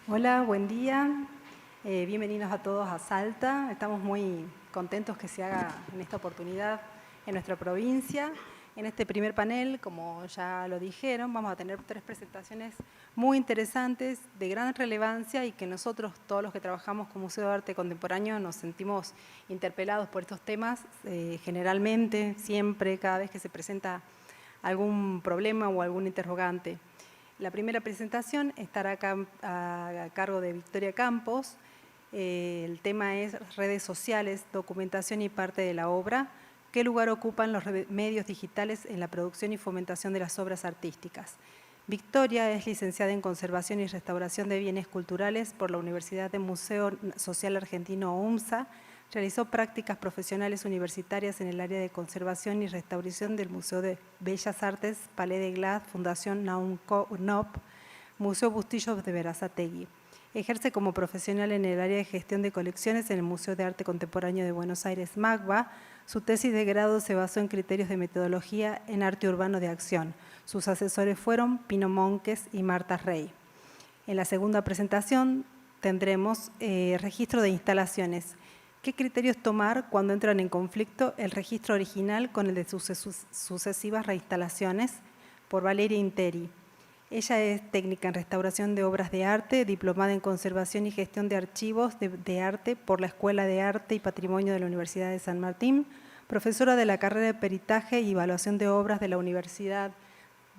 Hola, buen día. Bienvenidos a todos a Salta. Estamos muy contentos que se haga en esta oportunidad en nuestra provincia. En este primer panel, como ya lo dijeron, vamos a tener 3 presentaciones muy interesantes, de gran relevancia y que nosotros, todos los que trabajamos con Museo de Arte Contemporáneo, nos sentimos interpelados por estos temas. Generalmente, siempre, cada vez que se presenta algún problema o algún interrogante. La primera presentación estará a cargo de Victoria Campos. El tema es redes sociales, documentación y parte de la obra. ¿Qué lugar ocupan los medios digitales en la producción y fomentación de las obras artísticas? Victoria es licenciada en Conservación y Restauración de Bienes Culturales por la Universidad de Museo Social Argentino UMSA. Realizó prácticas profesionales universitarias en el área de conservación y restauración del Museo de Bellas Artes, Palais de Glace, Fundación NOP, Museo Bustillos de Berazategui. Ejerce como profesional en el área de gestión de colecciones en el Museo de Arte Contemporáneo de Buenos Aires, MACBA. Su tesis de grado se basó en criterios de metodología en arte urbano de acción. Sus asesores fueron Pino Monques y Marta Rey. En la segunda presentación tendremos registro de instalaciones. ¿Qué criterios tomar cuando entran en conflicto el registro original con el de sucesivas reinstalaciones? Por Valeria Interi. Ella es técnica en restauración de obras de arte, diplomada en conservación y gestión de archivos de arte por la Escuela de Arte y Patrimonio de la Universidad de San Martín, profesora de la carrera de peritaje y evaluación de obras de la Universidad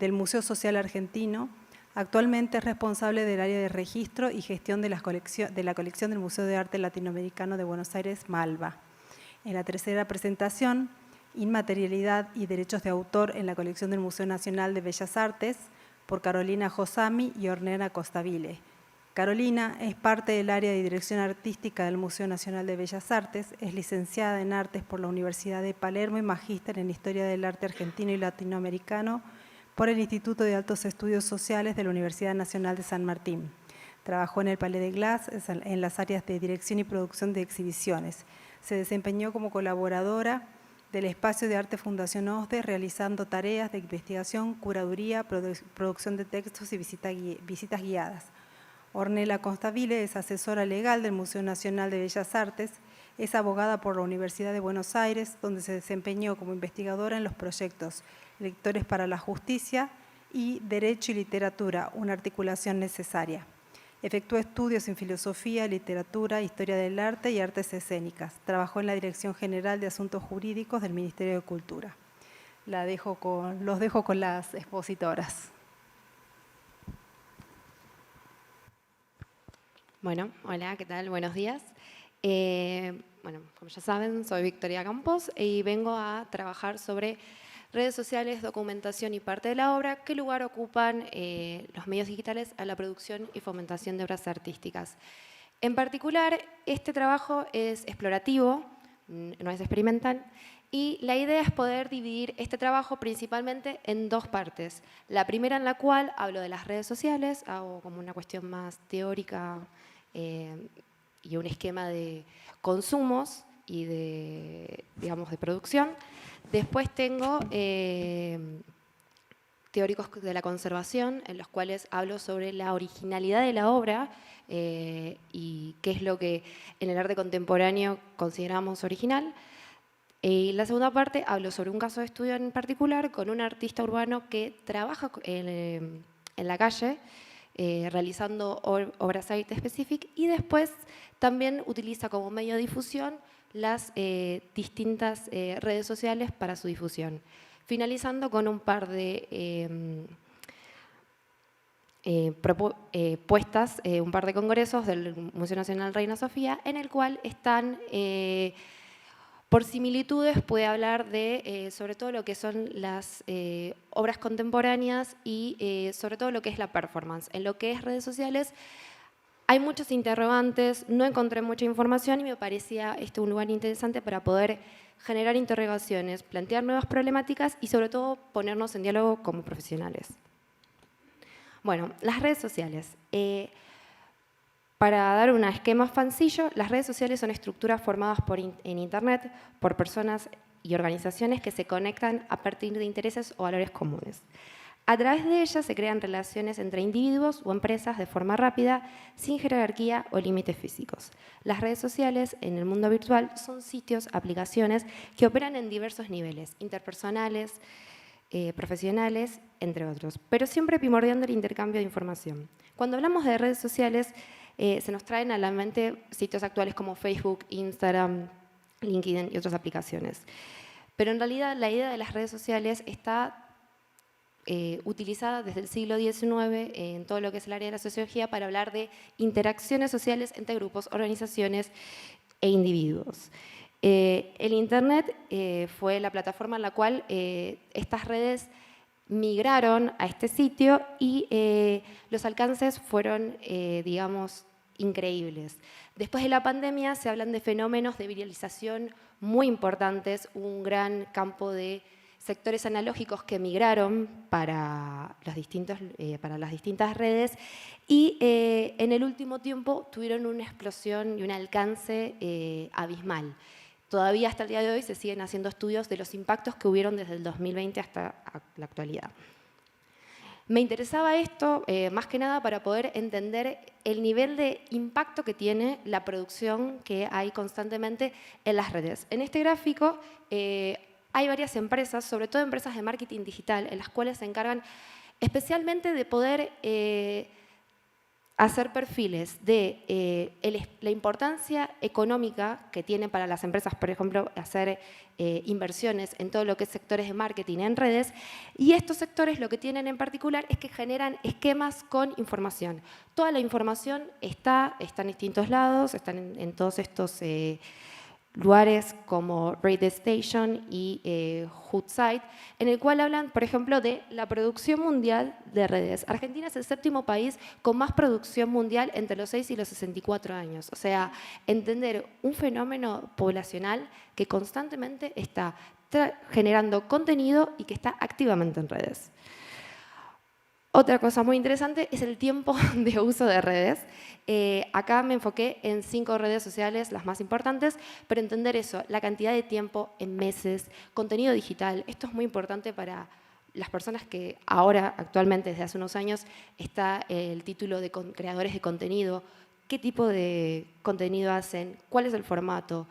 del Museo Social Argentino. Actualmente es responsable del área de registro y gestión de la colección del Museo de Arte Latinoamericano de Buenos Aires, MALBA. En la tercera presentación, Inmaterialidad y Derechos de Autor en la colección del Museo Nacional de Bellas Artes, por Carolina Josami y Ornella Costavile. Carolina es parte del área de dirección artística del Museo Nacional de Bellas Artes, es licenciada en Artes por la Universidad de Palermo y magíster en Historia del Arte Argentino y Latinoamericano por el Instituto de Altos Estudios Sociales de la Universidad Nacional de San Martín. Trabajó en el Palais de Glace en las áreas de dirección y producción de exhibiciones. Se desempeñó como colaboradora del Espacio de Arte Fundación OSDE, realizando tareas de investigación, curaduría, producción de textos y visitas guiadas. Ornella Costavile es asesora legal del Museo Nacional de Bellas Artes, es abogada por la Universidad de Buenos Aires, donde se desempeñó como investigadora en los proyectos Lectores para la Justicia y Derecho y Literatura, una articulación necesaria. Efectuó estudios en filosofía, literatura, historia del arte y artes escénicas. Trabajó en la Dirección General de Asuntos Jurídicos del Ministerio de Cultura. Los dejo con las expositoras. Bueno, hola, ¿qué tal? Buenos días. Bueno, como ya saben, soy Victoria Campos y vengo a trabajar sobre redes sociales, documentación y parte de la obra. ¿Qué lugar ocupan los medios digitales a la producción y fomentación de obras artísticas? En particular, este trabajo es explorativo, no es experimental, y la idea es poder dividir este trabajo principalmente en 2 partes. La primera en la cual hablo de las redes sociales, hago como una cuestión más teórica y un esquema de consumos y de, digamos, de producción. Después tengo teóricos de la conservación, en los cuales hablo sobre la originalidad de la obra y qué es lo que en el arte contemporáneo consideramos original. Y la segunda parte hablo sobre un caso de estudio en particular con un artista urbano que trabaja en la calle realizando obras art specific y después también utiliza como medio de difusión las distintas redes sociales para su difusión. Finalizando con un par de puestas, un par de congresos del Museo Nacional Reina Sofía, en el cual están, por similitudes, puede hablar de sobre todo lo que son las obras contemporáneas y sobre todo lo que es la performance. En lo que es redes sociales hay muchos interrogantes, no encontré mucha información y me parecía un lugar interesante para poder generar interrogaciones, plantear nuevas problemáticas y sobre todo ponernos en diálogo como profesionales. Bueno, las redes sociales. Para dar un esquema sencillo, las redes sociales son estructuras formadas en Internet por personas y organizaciones que se conectan a partir de intereses o valores comunes. A través de ellas se crean relaciones entre individuos o empresas de forma rápida, sin jerarquía o límites físicos. Las redes sociales en el mundo virtual son sitios, aplicaciones que operan en diversos niveles, interpersonales, profesionales, entre otros, pero siempre primordiando el intercambio de información. Cuando hablamos de redes sociales, se nos traen a la mente sitios actuales como Facebook, Instagram, LinkedIn y otras aplicaciones. Pero en realidad la idea de las redes sociales está utilizada desde el siglo XIX en todo lo que es el área de la sociología para hablar de interacciones sociales entre grupos, organizaciones e individuos. El Internet fue la plataforma en la cual estas redes migraron a este sitio y los alcances fueron, digamos, increíbles. Después de la pandemia se hablan de fenómenos de viralización muy importantes, un gran campo de sectores analógicos que migraron para las distintas redes y en el último tiempo tuvieron una explosión y un alcance abismal. Todavía hasta el día de hoy se siguen haciendo estudios de los impactos que hubieron desde el 2020 hasta la actualidad. Me interesaba esto más que nada para poder entender el nivel de impacto que tiene la producción que hay constantemente en las redes. En este gráfico hay varias empresas, sobre todo empresas de marketing digital, en las cuales se encargan especialmente de poder hacer perfiles de la importancia económica que tiene para las empresas, por ejemplo, hacer inversiones en todo lo que es sectores de marketing en redes, y estos sectores lo que tienen en particular es que generan esquemas con información. Toda la información está en distintos lados, están en todos estos lugares como Radio Station y Hootsuite, en el cual hablan, por ejemplo, de la producción mundial de redes. Argentina es el séptimo país con más producción mundial entre los 6 y los 64 años. O sea, entender un fenómeno poblacional que constantemente está generando contenido y que está activamente en redes. Otra cosa muy interesante es el tiempo de uso de redes. Acá me enfoqué en 5 redes sociales, las más importantes, pero entender eso, la cantidad de tiempo en meses, contenido digital. Esto es muy importante para las personas que ahora, actualmente, desde hace unos años, está el título de creadores de contenido. ¿Qué tipo de contenido hacen? ¿Cuál es el formato?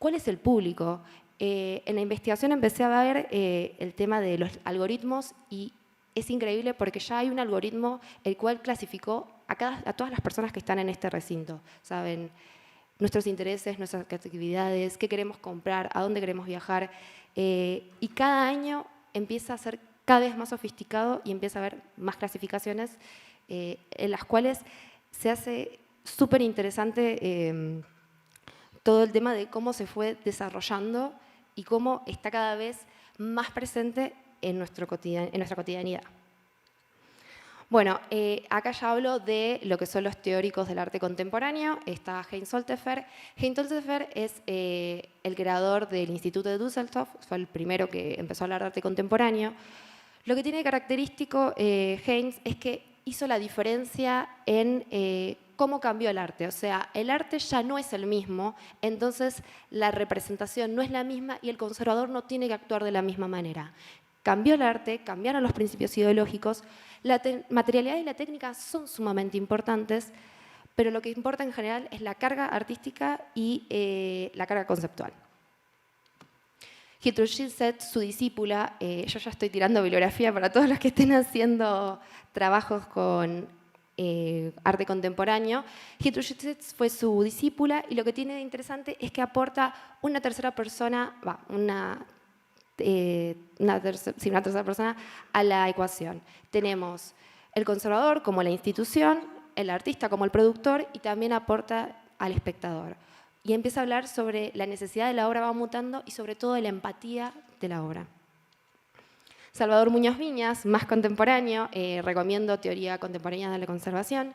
¿Cuál es el público? En la investigación empecé a ver el tema de los algoritmos y es increíble porque ya hay un algoritmo el cual clasificó a todas las personas que están en este recinto. Saben nuestros intereses, nuestras actividades, qué queremos comprar, a dónde queremos viajar. Y cada año empieza a ser cada vez más sofisticado y empieza a haber más clasificaciones en las cuales se hace súper interesante todo el tema de cómo se fue desarrollando y cómo está cada vez más presente en nuestra cotidianidad. Bueno, acá ya hablo de lo que son los teóricos del arte contemporáneo. Está Heinz Holzhäuser. Heinz Holzhäuser es el creador del Instituto de Düsseldorf, fue el primero que empezó a hablar de arte contemporáneo. Lo que tiene de característico Heinz es que hizo la diferencia en cómo cambió el arte. O sea, el arte ya no es el mismo, entonces la representación no es la misma y el conservador no tiene que actuar de la misma manera. Cambió el arte, cambiaron los principios ideológicos, la materialidad y la técnica son sumamente importantes, pero lo que importa en general es la carga artística y la carga conceptual. Gertrude Schilset, su discípula, yo ya estoy tirando bibliografía para todos los que estén haciendo trabajos con arte contemporáneo. Gertrude Schilset fue su discípula y lo que tiene de interesante es que aporta una tercera persona, una tercera persona a la ecuación. Tenemos el conservador como la institución, el artista como el productor y también aporta al espectador. Y empieza a hablar sobre la necesidad de la obra va mutando y sobre todo de la empatía de la obra. Salvador Muñoz Viñas, más contemporáneo, recomiendo Teoría Contemporánea de la Conservación.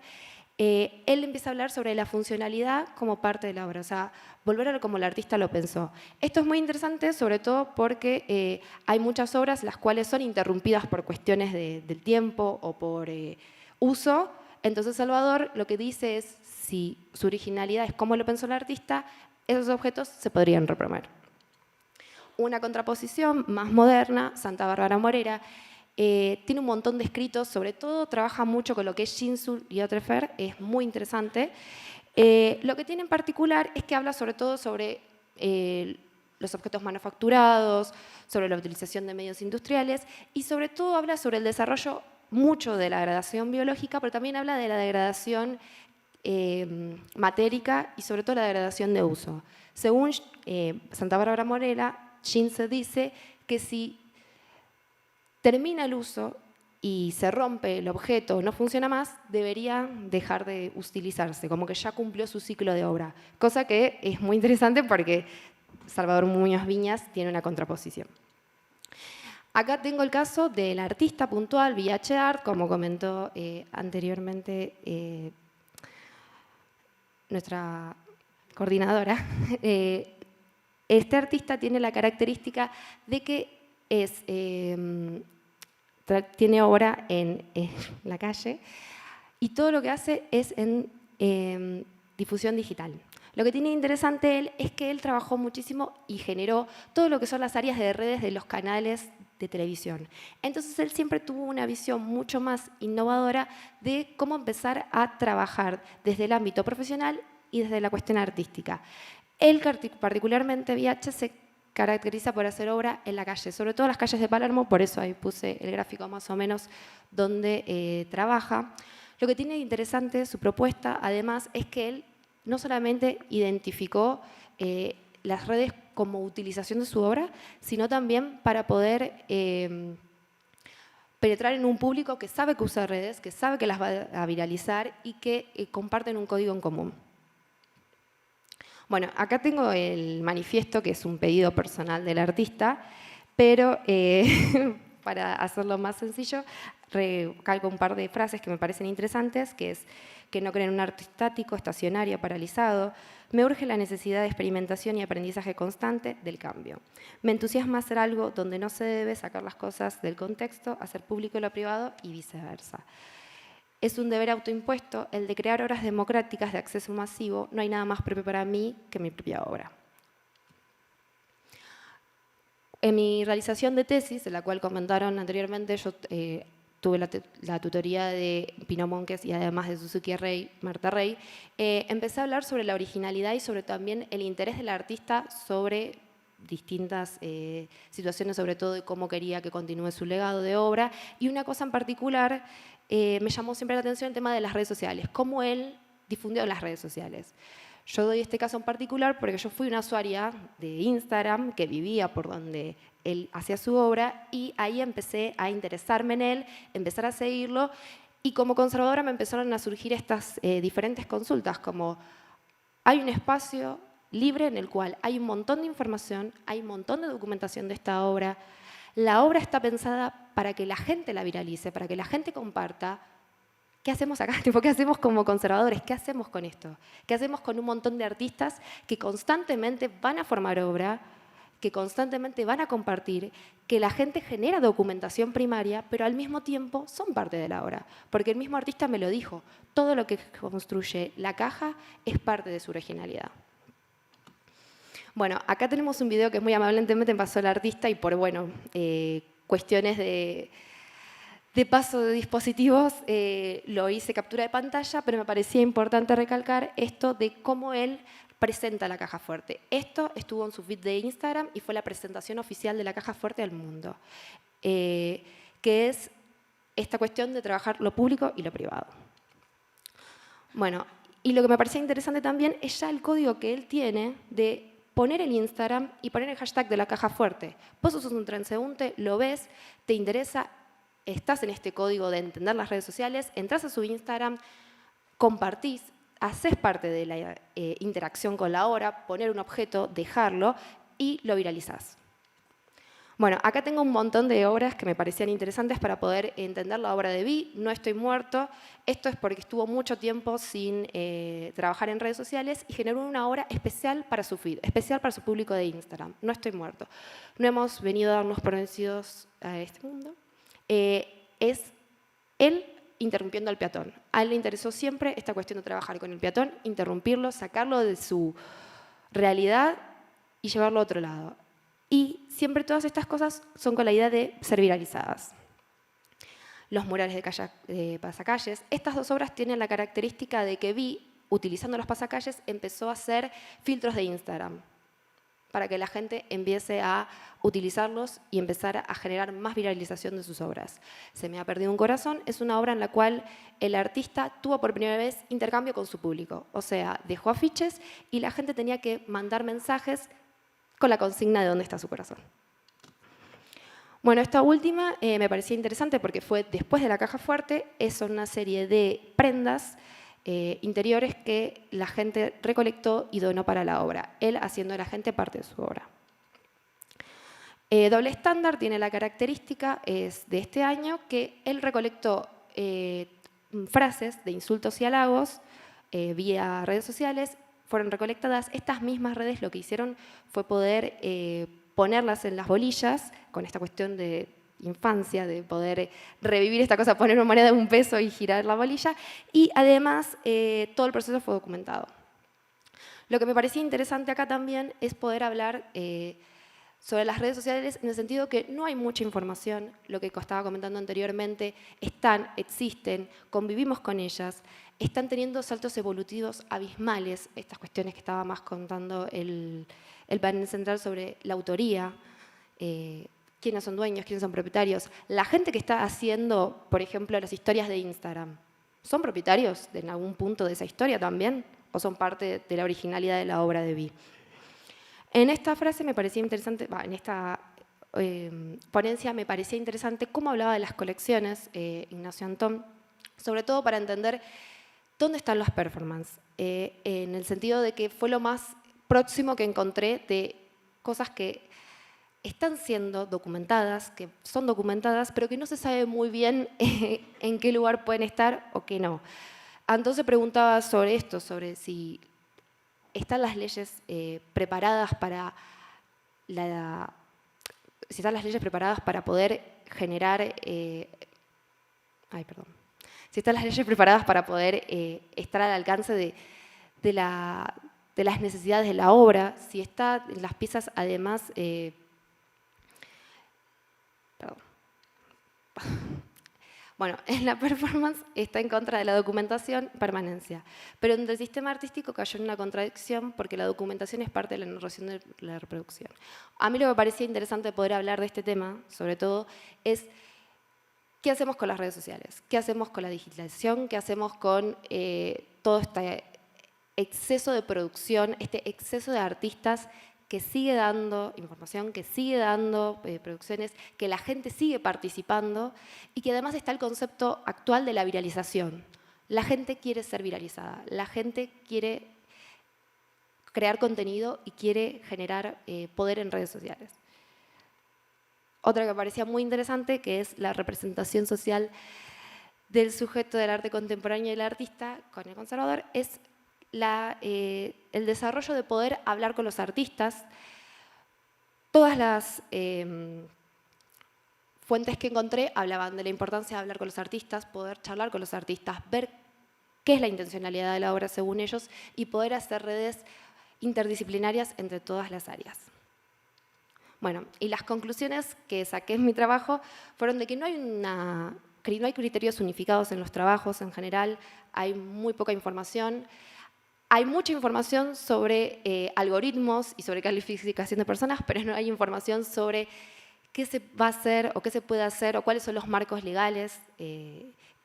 Él empieza a hablar sobre la funcionalidad como parte de la obra, o sea, volver a lo como el artista lo pensó. Esto es muy interesante, sobre todo porque hay muchas obras las cuales son interrumpidas por cuestiones del tiempo o por uso. Entonces Salvador lo que dice es, si su originalidad es cómo lo pensó el artista, esos objetos se podrían reproducir. Una contraposición más moderna, Santa Bárbara Morera. Tiene un montón de escritos, sobre todo trabaja mucho con lo que es Shinsu y Otrefer, es muy interesante. Lo que tiene en particular es que habla sobre todo sobre los objetos manufacturados, sobre la utilización de medios industriales y sobre todo habla sobre el desarrollo mucho de la degradación biológica, pero también habla de la degradación matérica y sobre todo la degradación de uso. Según Santa Bárbara Morela, Shinsu dice que si termina el uso y se rompe el objeto, no funciona más, debería dejar de utilizarse, como que ya cumplió su ciclo de obra. Cosa que es muy interesante porque Salvador Muñoz Viñas tiene una contraposición. Acá tengo el caso del artista puntual, VH Art, como comentó anteriormente nuestra coordinadora. Este artista tiene la característica de que tiene obra en la calle y todo lo que hace es en difusión digital. Lo que tiene interesante él es que él trabajó muchísimo y generó todo lo que son las áreas de redes de los canales de televisión. Entonces él siempre tuvo una visión mucho más innovadora de cómo empezar a trabajar desde el ámbito profesional y desde la cuestión artística. Él particularmente, VH, se caracteriza por hacer obra en la calle, sobre todo las calles de Palermo, por eso ahí puse el gráfico más o menos donde trabaja. Lo que tiene interesante su propuesta, además, es que él no solamente identificó las redes como utilización de su obra, sino también para poder penetrar en un público que sabe que usa redes, que sabe que las va a viralizar y que comparten un código en común. Bueno, acá tengo el manifiesto, que es un pedido personal del artista, pero para hacerlo más sencillo, recalco un par de frases que me parecen interesantes, que es que no creen en un arte estático, estacionario, paralizado. Me urge la necesidad de experimentación y aprendizaje constante del cambio. Me entusiasma hacer algo donde no se debe sacar las cosas del contexto, hacer público lo privado y viceversa. Es un deber autoimpuesto el de crear obras democráticas de acceso masivo. No hay nada más propio para mí que mi propia obra. En mi realización de tesis, de la cual comentaron anteriormente, yo tuve la tutoría de Pino Monques y además de Suzuki Rey, Marta Rey, empecé a hablar sobre la originalidad y sobre también el interés del artista sobre distintas situaciones, sobre todo de cómo quería que continúe su legado de obra. Y una cosa en particular me llamó siempre la atención el tema de las redes sociales, cómo él difundió las redes sociales. Yo doy este caso en particular porque yo fui una usuaria de Instagram que vivía por donde él hacía su obra y ahí empecé a interesarme en él, empezar a seguirlo y como conservadora me empezaron a surgir estas diferentes consultas como hay un espacio libre en el cual hay un montón de información, hay un montón de documentación de esta obra. La obra está pensada para que la gente la viralice, para que la gente comparta. ¿Qué hacemos acá? ¿Qué hacemos como conservadores? ¿Qué hacemos con esto? ¿Qué hacemos con un montón de artistas que constantemente van a formar obra, que constantemente van a compartir, que la gente genera documentación primaria, pero al mismo tiempo son parte de la obra? Porque el mismo artista me lo dijo, todo lo que construye la caja es parte de su originalidad. Bueno, acá tenemos un video que muy amablemente me pasó el artista y por cuestiones de paso de dispositivos lo hice captura de pantalla, pero me parecía importante recalcar esto de cómo él presenta la caja fuerte. Esto estuvo en su feed de Instagram y fue la presentación oficial de la caja fuerte al mundo, que es esta cuestión de trabajar lo público y lo privado. Bueno, y lo que me parecía interesante también es ya el código que él tiene de poner el Instagram y poner el hashtag de la caja fuerte. Vos sos un transeúnte, lo ves, te interesa, estás en este código de entender las redes sociales, entras a su Instagram, compartís, haces parte de la interacción con la obra, poner un objeto, dejarlo y lo viralizás. Bueno, acá tengo un montón de obras que me parecían interesantes para poder entender la obra de Vi, No estoy muerto. Esto es porque estuvo mucho tiempo sin trabajar en redes sociales y generó una obra especial para su feed, especial para su público de Instagram. No estoy muerto. No hemos venido a darnos por vencidos a este mundo. Es él interrumpiendo al peatón. A él le interesó siempre esta cuestión de trabajar con el peatón, interrumpirlo, sacarlo de su realidad y llevarlo a otro lado. Y siempre todas estas cosas son con la idea de ser viralizadas. los murales de pasacalles. Estas dos obras tienen la característica de que Vi, utilizando los pasacalles, empezó a hacer filtros de Instagram para que la gente empiece a utilizarlos y empezar a generar más viralización de sus obras. Se me ha perdido un corazón es una obra en la cual el artista tuvo por primera vez intercambio con su público. O sea, dejó afiches y la gente tenía que mandar mensajes con la consigna de dónde está su corazón. Bueno, esta última me parecía interesante porque fue después de la caja fuerte, es una serie de prendas interiores que la gente recolectó y donó para la obra, él haciendo a la gente parte de su obra. Doble estándar tiene la característica es de este año que él recolectó frases de insultos y halagos vía redes sociales, fueron recolectadas. Estas mismas redes lo que hicieron fue poder ponerlas en las bolillas con esta cuestión de infancia, de poder revivir esta cosa, poner una moneda de $1 y girar la bolilla, y además todo el proceso fue documentado. Lo que me parecía interesante acá también es poder hablar sobre las redes sociales en el sentido que no hay mucha información, lo que estaba comentando anteriormente, existen, convivimos con ellas, están teniendo saltos evolutivos abismales, estas cuestiones que estaba más contando el panel central sobre la autoría, quiénes son dueños, quiénes son propietarios. La gente que está haciendo, por ejemplo, las historias de Instagram, ¿son propietarios en algún punto de esa historia también? ¿O son parte de la originalidad de la obra de Vi? En esta frase me parecía interesante, en esta ponencia me parecía interesante cómo hablaba de las colecciones, Ignacio Antón, sobre todo para entender dónde están las performances, en el sentido de que fue lo más próximo que encontré de cosas que están siendo documentadas, que son documentadas, pero que no se sabe muy bien en qué lugar pueden estar o qué no. Entonces preguntaba sobre esto, sobre si están las leyes preparadas para si están las leyes preparadas para poder generar si están las leyes preparadas para poder estar al alcance de las necesidades de la obra, si están las piezas además Bueno, en la performance está en contra de la documentación, permanencia. Pero en el sistema artístico cayó en una contradicción porque la documentación es parte de la narración de la reproducción. A mí lo que me parecía interesante poder hablar de este tema, sobre todo, es qué hacemos con las redes sociales, qué hacemos con la digitalización, qué hacemos con todo este exceso de producción, este exceso de artistas que sigue dando información, que sigue dando producciones, que la gente sigue participando y que además está el concepto actual de la viralización. La gente quiere ser viralizada, la gente quiere crear contenido y quiere generar poder en redes sociales. Otra que me parecía muy interesante, que es la representación social del sujeto del arte contemporáneo y del artista con el conservador, es el desarrollo de poder hablar con los artistas. Todas las fuentes que encontré hablaban de la importancia de hablar con los artistas, poder charlar con los artistas, ver qué es la intencionalidad de la obra según ellos y poder hacer redes interdisciplinarias entre todas las áreas. Bueno, y las conclusiones que saqué en mi trabajo fueron de que no hay criterios unificados en los trabajos en general, hay muy poca información. Hay mucha información sobre algoritmos y sobre calificación de personas, pero no hay información sobre qué se va a hacer o qué se puede hacer o cuáles son los marcos legales,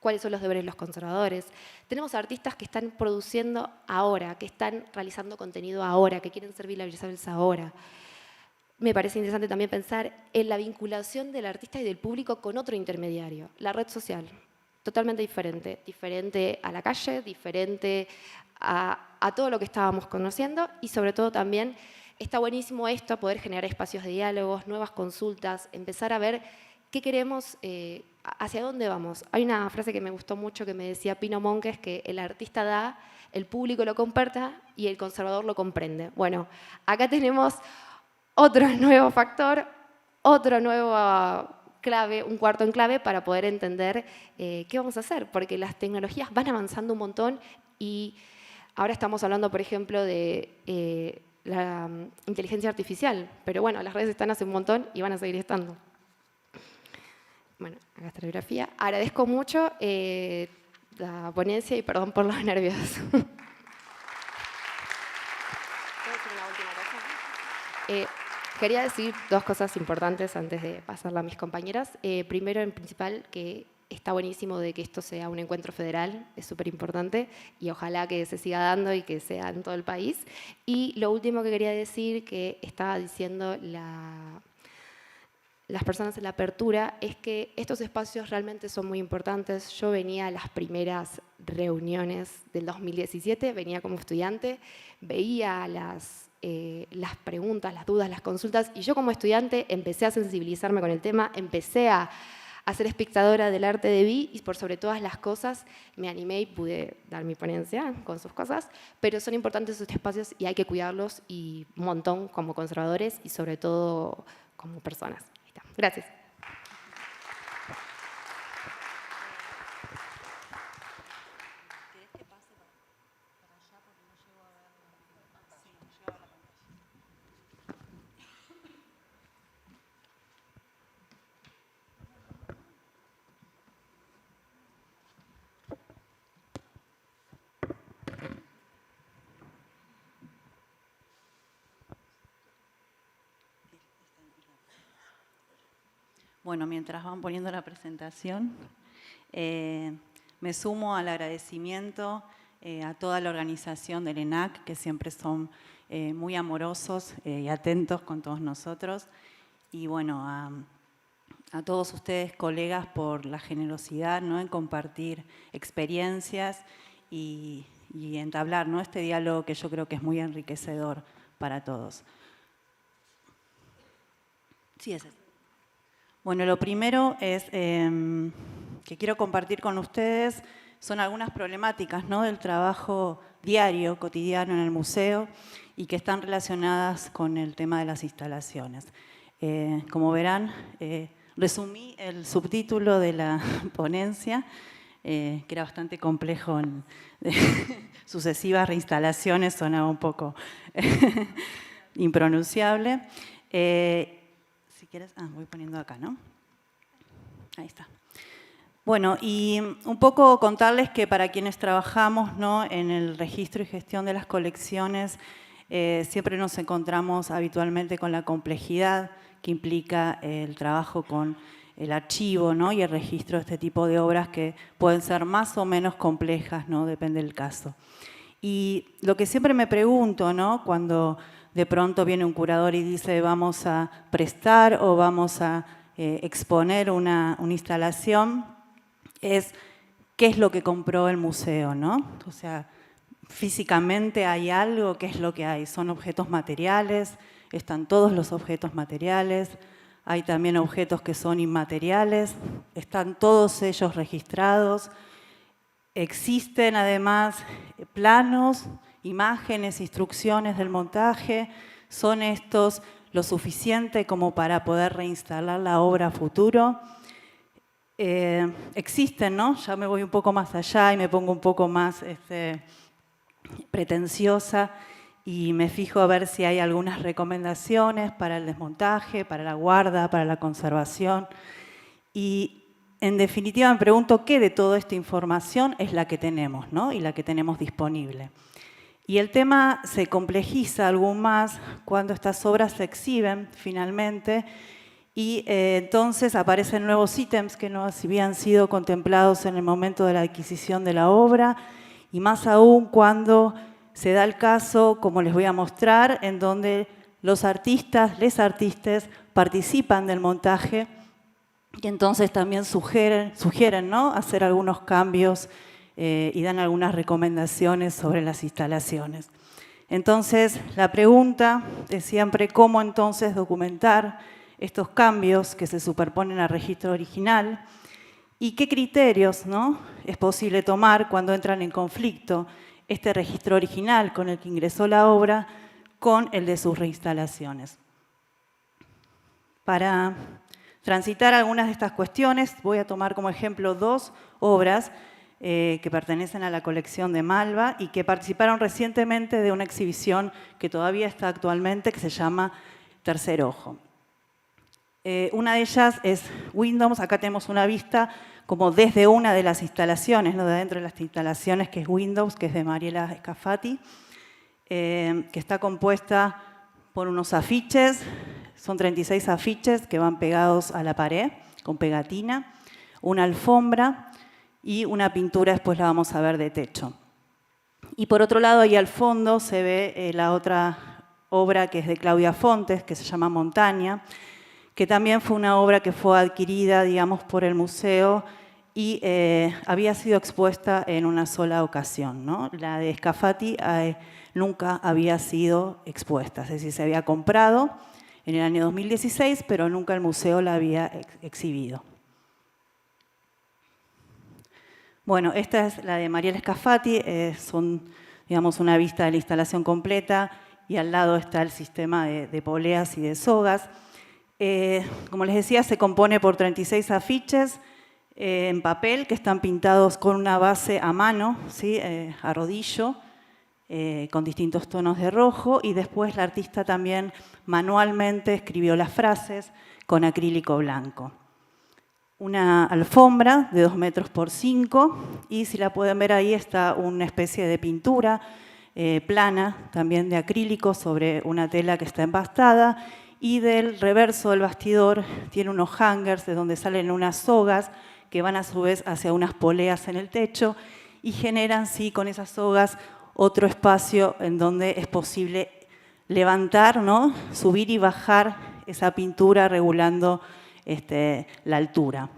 cuáles son los deberes de los conservadores. Tenemos artistas que están produciendo ahora, que están realizando contenido ahora, que quieren ser viralizables ahora. Me parece interesante también pensar en la vinculación del artista y del público con otro intermediario, la red social. Totalmente diferente a la calle, diferente a todo lo que estábamos conociendo y sobre todo también está buenísimo esto, poder generar espacios de diálogos, nuevas consultas, empezar a ver qué queremos, hacia dónde vamos. Hay una frase que me gustó mucho que me decía Pino Monques, que el artista da, el público lo comparta y el conservador lo comprende. Bueno, acá tenemos otro nuevo factor, otro nuevo clave, un cuarto en clave para poder entender qué vamos a hacer, porque las tecnologías van avanzando un montón y ahora estamos hablando, por ejemplo, de la inteligencia artificial, pero bueno, las redes están hace un montón y van a seguir estando. bueno, acá está la bibliografía. Agradezco mucho la ponencia y perdón por los nervios. Quería decir dos cosas importantes antes de pasarla a mis compañeras. Primero, en principal, que está buenísimo de que esto sea un encuentro federal, es súper importante y ojalá que se siga dando y que sea en todo el país. Y lo último que quería decir, que estaba diciendo las personas en la apertura, es que estos espacios realmente son muy importantes. Yo venía a las primeras reuniones del 2017, venía como estudiante, veía las preguntas, las dudas, las consultas, y yo como estudiante empecé a sensibilizarme con el tema, empecé a ser espectadora del arte de Vi y por sobre todas las cosas me animé y pude dar mi ponencia con sus cosas, pero son importantes estos espacios y hay que cuidarlos y un montón como conservadores y sobre todo como personas. Ahí está. Gracias. Bueno, mientras van poniendo la presentación, me sumo al agradecimiento a toda la organización del ENAC, que siempre son muy amorosos y atentos con todos nosotros. Y bueno, a todos ustedes, colegas, por la generosidad, ¿no?, en compartir experiencias y entablar, ¿no?, este diálogo que yo creo que es muy enriquecedor para todos. Sí, es eso. Bueno, lo primero es que quiero compartir con ustedes son algunas problemáticas, ¿no?, del trabajo diario, cotidiano en el museo y que están relacionadas con el tema de las instalaciones. Como verán, resumí el subtítulo de la ponencia, que era bastante complejo en sucesivas reinstalaciones, sonaba un poco impronunciable. Si quieres, voy poniendo acá, ¿no? Ahí está. Bueno, y un poco contarles que para quienes trabajamos, ¿no?, en el registro y gestión de las colecciones, siempre nos encontramos habitualmente con la complejidad que implica el trabajo con el archivo, ¿no?, y el registro de este tipo de obras que pueden ser más o menos complejas, ¿no?, depende del caso. Y lo que siempre me pregunto, ¿no?, cuando de pronto viene un curador y dice vamos a prestar o vamos a exponer una instalación, es qué es lo que compró el museo, ¿no? O sea, físicamente hay algo, ¿qué es lo que hay? Son objetos materiales, están todos los objetos materiales, hay también objetos que son inmateriales, están todos ellos registrados, existen además planos, imágenes, instrucciones del montaje, son estos lo suficiente como para poder reinstalar la obra a futuro. Existen, ¿no? Ya me voy un poco más allá y me pongo un poco más pretenciosa y me fijo a ver si hay algunas recomendaciones para el desmontaje, para la guarda, para la conservación. Y en definitiva me pregunto qué de toda esta información es la que tenemos, ¿no?, y la que tenemos disponible. Y el tema se complejiza aún más cuando estas obras se exhiben finalmente y entonces aparecen nuevos ítems que no habían sido contemplados en el momento de la adquisición de la obra y más aún cuando se da el caso, como les voy a mostrar, en donde los artistas, les artistas participan del montaje y entonces también sugieren, ¿no?, hacer algunos cambios y dan algunas recomendaciones sobre las instalaciones. Entonces, la pregunta es siempre cómo entonces documentar estos cambios que se superponen al registro original y qué criterios, ¿no?, es posible tomar cuando entran en conflicto este registro original con el que ingresó la obra con el de sus reinstalaciones. Para transitar algunas de estas cuestiones, voy a tomar como ejemplo dos obras que pertenecen a la colección de Malva y que participaron recientemente de una exhibición que todavía está actualmente, que se llama Tercer Ojo. Una de ellas es Windows. Acá tenemos una vista como desde una de las instalaciones, ¿no? De adentro de las instalaciones, que es Windows, que es de Mariela Scafati, que está compuesta por unos afiches. Son 36 afiches que van pegados a la pared con pegatina, una alfombra y una pintura, después la vamos a ver, de techo. Y por otro lado, ahí al fondo se ve la otra obra, que es de Claudia Fontes, que se llama Montaña, que también fue una obra que fue adquirida, digamos, por el museo y había sido expuesta en una sola ocasión, ¿no? La de Scafati nunca había sido expuesta, es decir, se había comprado en el año 2016, pero nunca el museo la había exhibido. Bueno, esta es la de Mariela Scafati, son, digamos, una vista de la instalación completa y al lado está el sistema de poleas y de sogas. Como les decía, se compone por 36 afiches en papel que están pintados con una base a mano, ¿sí? A rodillo, con distintos tonos de rojo, y después la artista también manualmente escribió las frases con acrílico blanco. Una alfombra de 2 metros por 5, y si la pueden ver ahí está una especie de pintura plana, también de acrílico, sobre una tela que está empastada, y del reverso del bastidor tiene unos hangers de donde salen unas sogas que van a su vez hacia unas poleas en el techo y generan, sí, con esas sogas otro espacio en donde es posible levantar, ¿no? Subir y bajar esa pintura regulando la altura.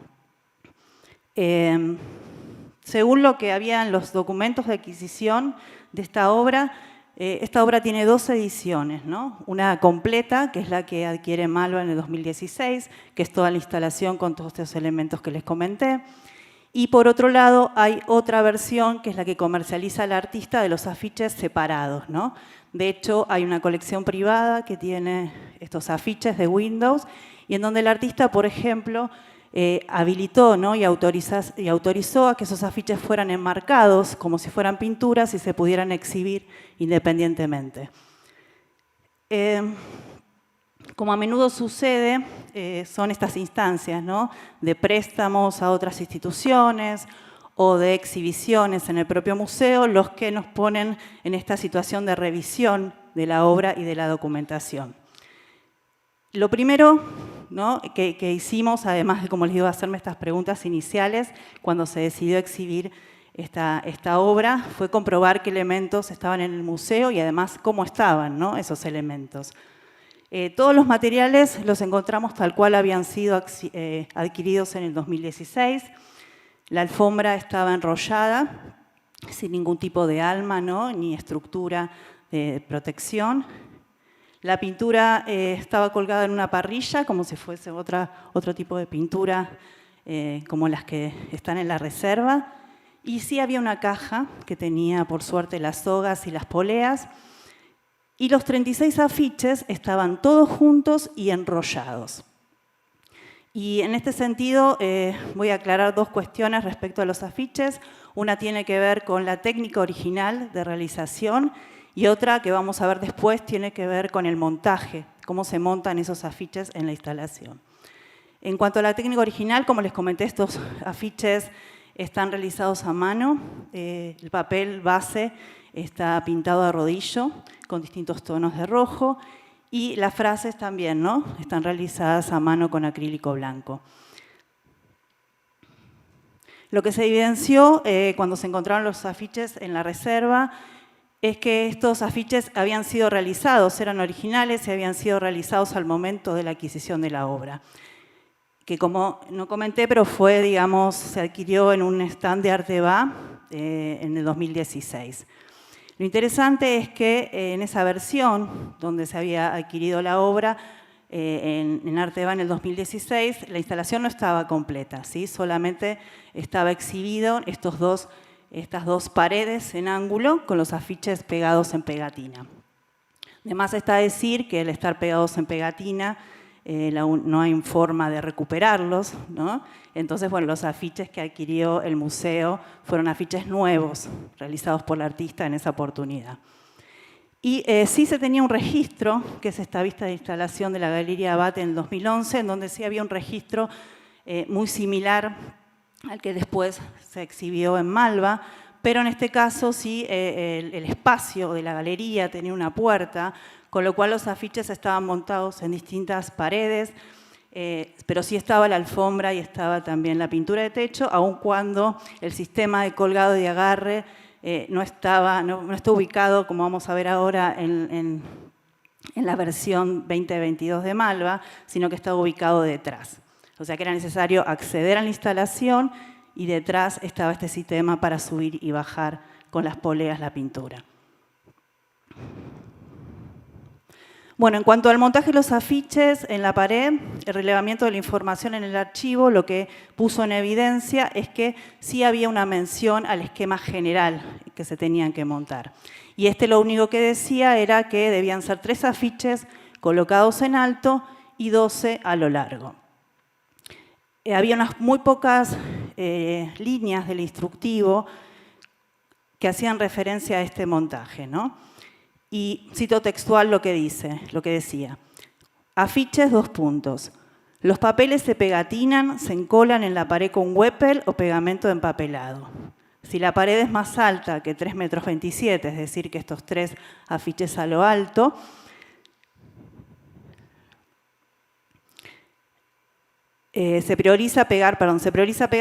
Según lo que había en los documentos de adquisición de esta obra tiene 2 ediciones, ¿no? Una completa, que es la que adquiere Malva en el 2016, que es toda la instalación con todos estos elementos que les comenté. Y por otro lado, hay otra versión, que es la que comercializa la artista, de los afiches separados, ¿no? De hecho, hay una colección privada que tiene estos afiches de Windows, y en donde el artista, por ejemplo, habilitó, ¿no? y autorizó a que esos afiches fueran enmarcados como si fueran pinturas y se pudieran exhibir independientemente. Como a menudo sucede, son estas instancias, ¿no? de préstamos a otras instituciones o de exhibiciones en el propio museo los que nos ponen en esta situación de revisión de la obra y de la documentación. Lo primero, ¿no? que hicimos, además de, como les digo, hacerme estas preguntas iniciales, cuando se decidió exhibir esta obra, fue comprobar qué elementos estaban en el museo y además cómo estaban, ¿no? esos elementos. Todos los materiales los encontramos tal cual habían sido adquiridos en el 2016. La alfombra estaba enrollada, sin ningún tipo de alma, ¿no? ni estructura de protección. La pintura estaba colgada en una parrilla, como si fuese otro tipo de pintura, como las que están en la reserva. Y sí había una caja que tenía, por suerte, las sogas y las poleas. Y los 36 afiches estaban todos juntos y enrollados. Y en este sentido voy a aclarar 2 cuestiones respecto a los afiches. Una tiene que ver con la técnica original de realización, y otra, que vamos a ver después, tiene que ver con el montaje, cómo se montan esos afiches en la instalación. En cuanto a la técnica original, como les comenté, estos afiches están realizados a mano. El papel base está pintado a rodillo con distintos tonos de rojo, y las frases también, ¿no? están realizadas a mano con acrílico blanco. Lo que se evidenció cuando se encontraron los afiches en la reserva es que estos afiches habían sido realizados, eran originales y habían sido realizados al momento de la adquisición de la obra. Que como no comenté, pero fue, digamos, se adquirió en un stand de Arteba en el 2016. Lo interesante es que en esa versión donde se había adquirido la obra, en Arteba en el 2016, la instalación no estaba completa, ¿sí? Solamente estaba exhibido estas dos paredes en ángulo con los afiches pegados en pegatina. Además está decir que al estar pegados en pegatina no hay forma de recuperarlos, ¿no? Entonces, bueno, los afiches que adquirió el museo fueron afiches nuevos, realizados por la artista en esa oportunidad. Y sí se tenía un registro, que es esta vista de instalación de la Galería Abate en el 2011, en donde sí había un registro muy similar al que después se exhibió en Malva, pero en este caso sí el espacio de la galería tenía una puerta, con lo cual los afiches estaban montados en distintas paredes, pero sí estaba la alfombra y estaba también la pintura de techo, aun cuando el sistema de colgado y agarre no está ubicado, como vamos a ver ahora, en la versión 2022 de Malva, sino que estaba ubicado detrás. O sea que era necesario acceder a la instalación y detrás estaba este sistema para subir y bajar con las poleas la pintura. Bueno, en cuanto al montaje de los afiches en la pared, el relevamiento de la información en el archivo lo que puso en evidencia es que sí había una mención al esquema general que se tenían que montar. Y lo único que decía era que debían ser 3 afiches colocados en alto y 12 a lo largo. Había unas muy pocas líneas del instructivo que hacían referencia a este montaje, ¿no? Y cito textual lo que decía. Afiches, 2 puntos. Los papeles se pegatinan, se encolan en la pared con wepel o pegamento de empapelado. Si la pared es más alta que 3,27 metros, es decir, que estos 3 afiches a lo alto, se prioriza pegar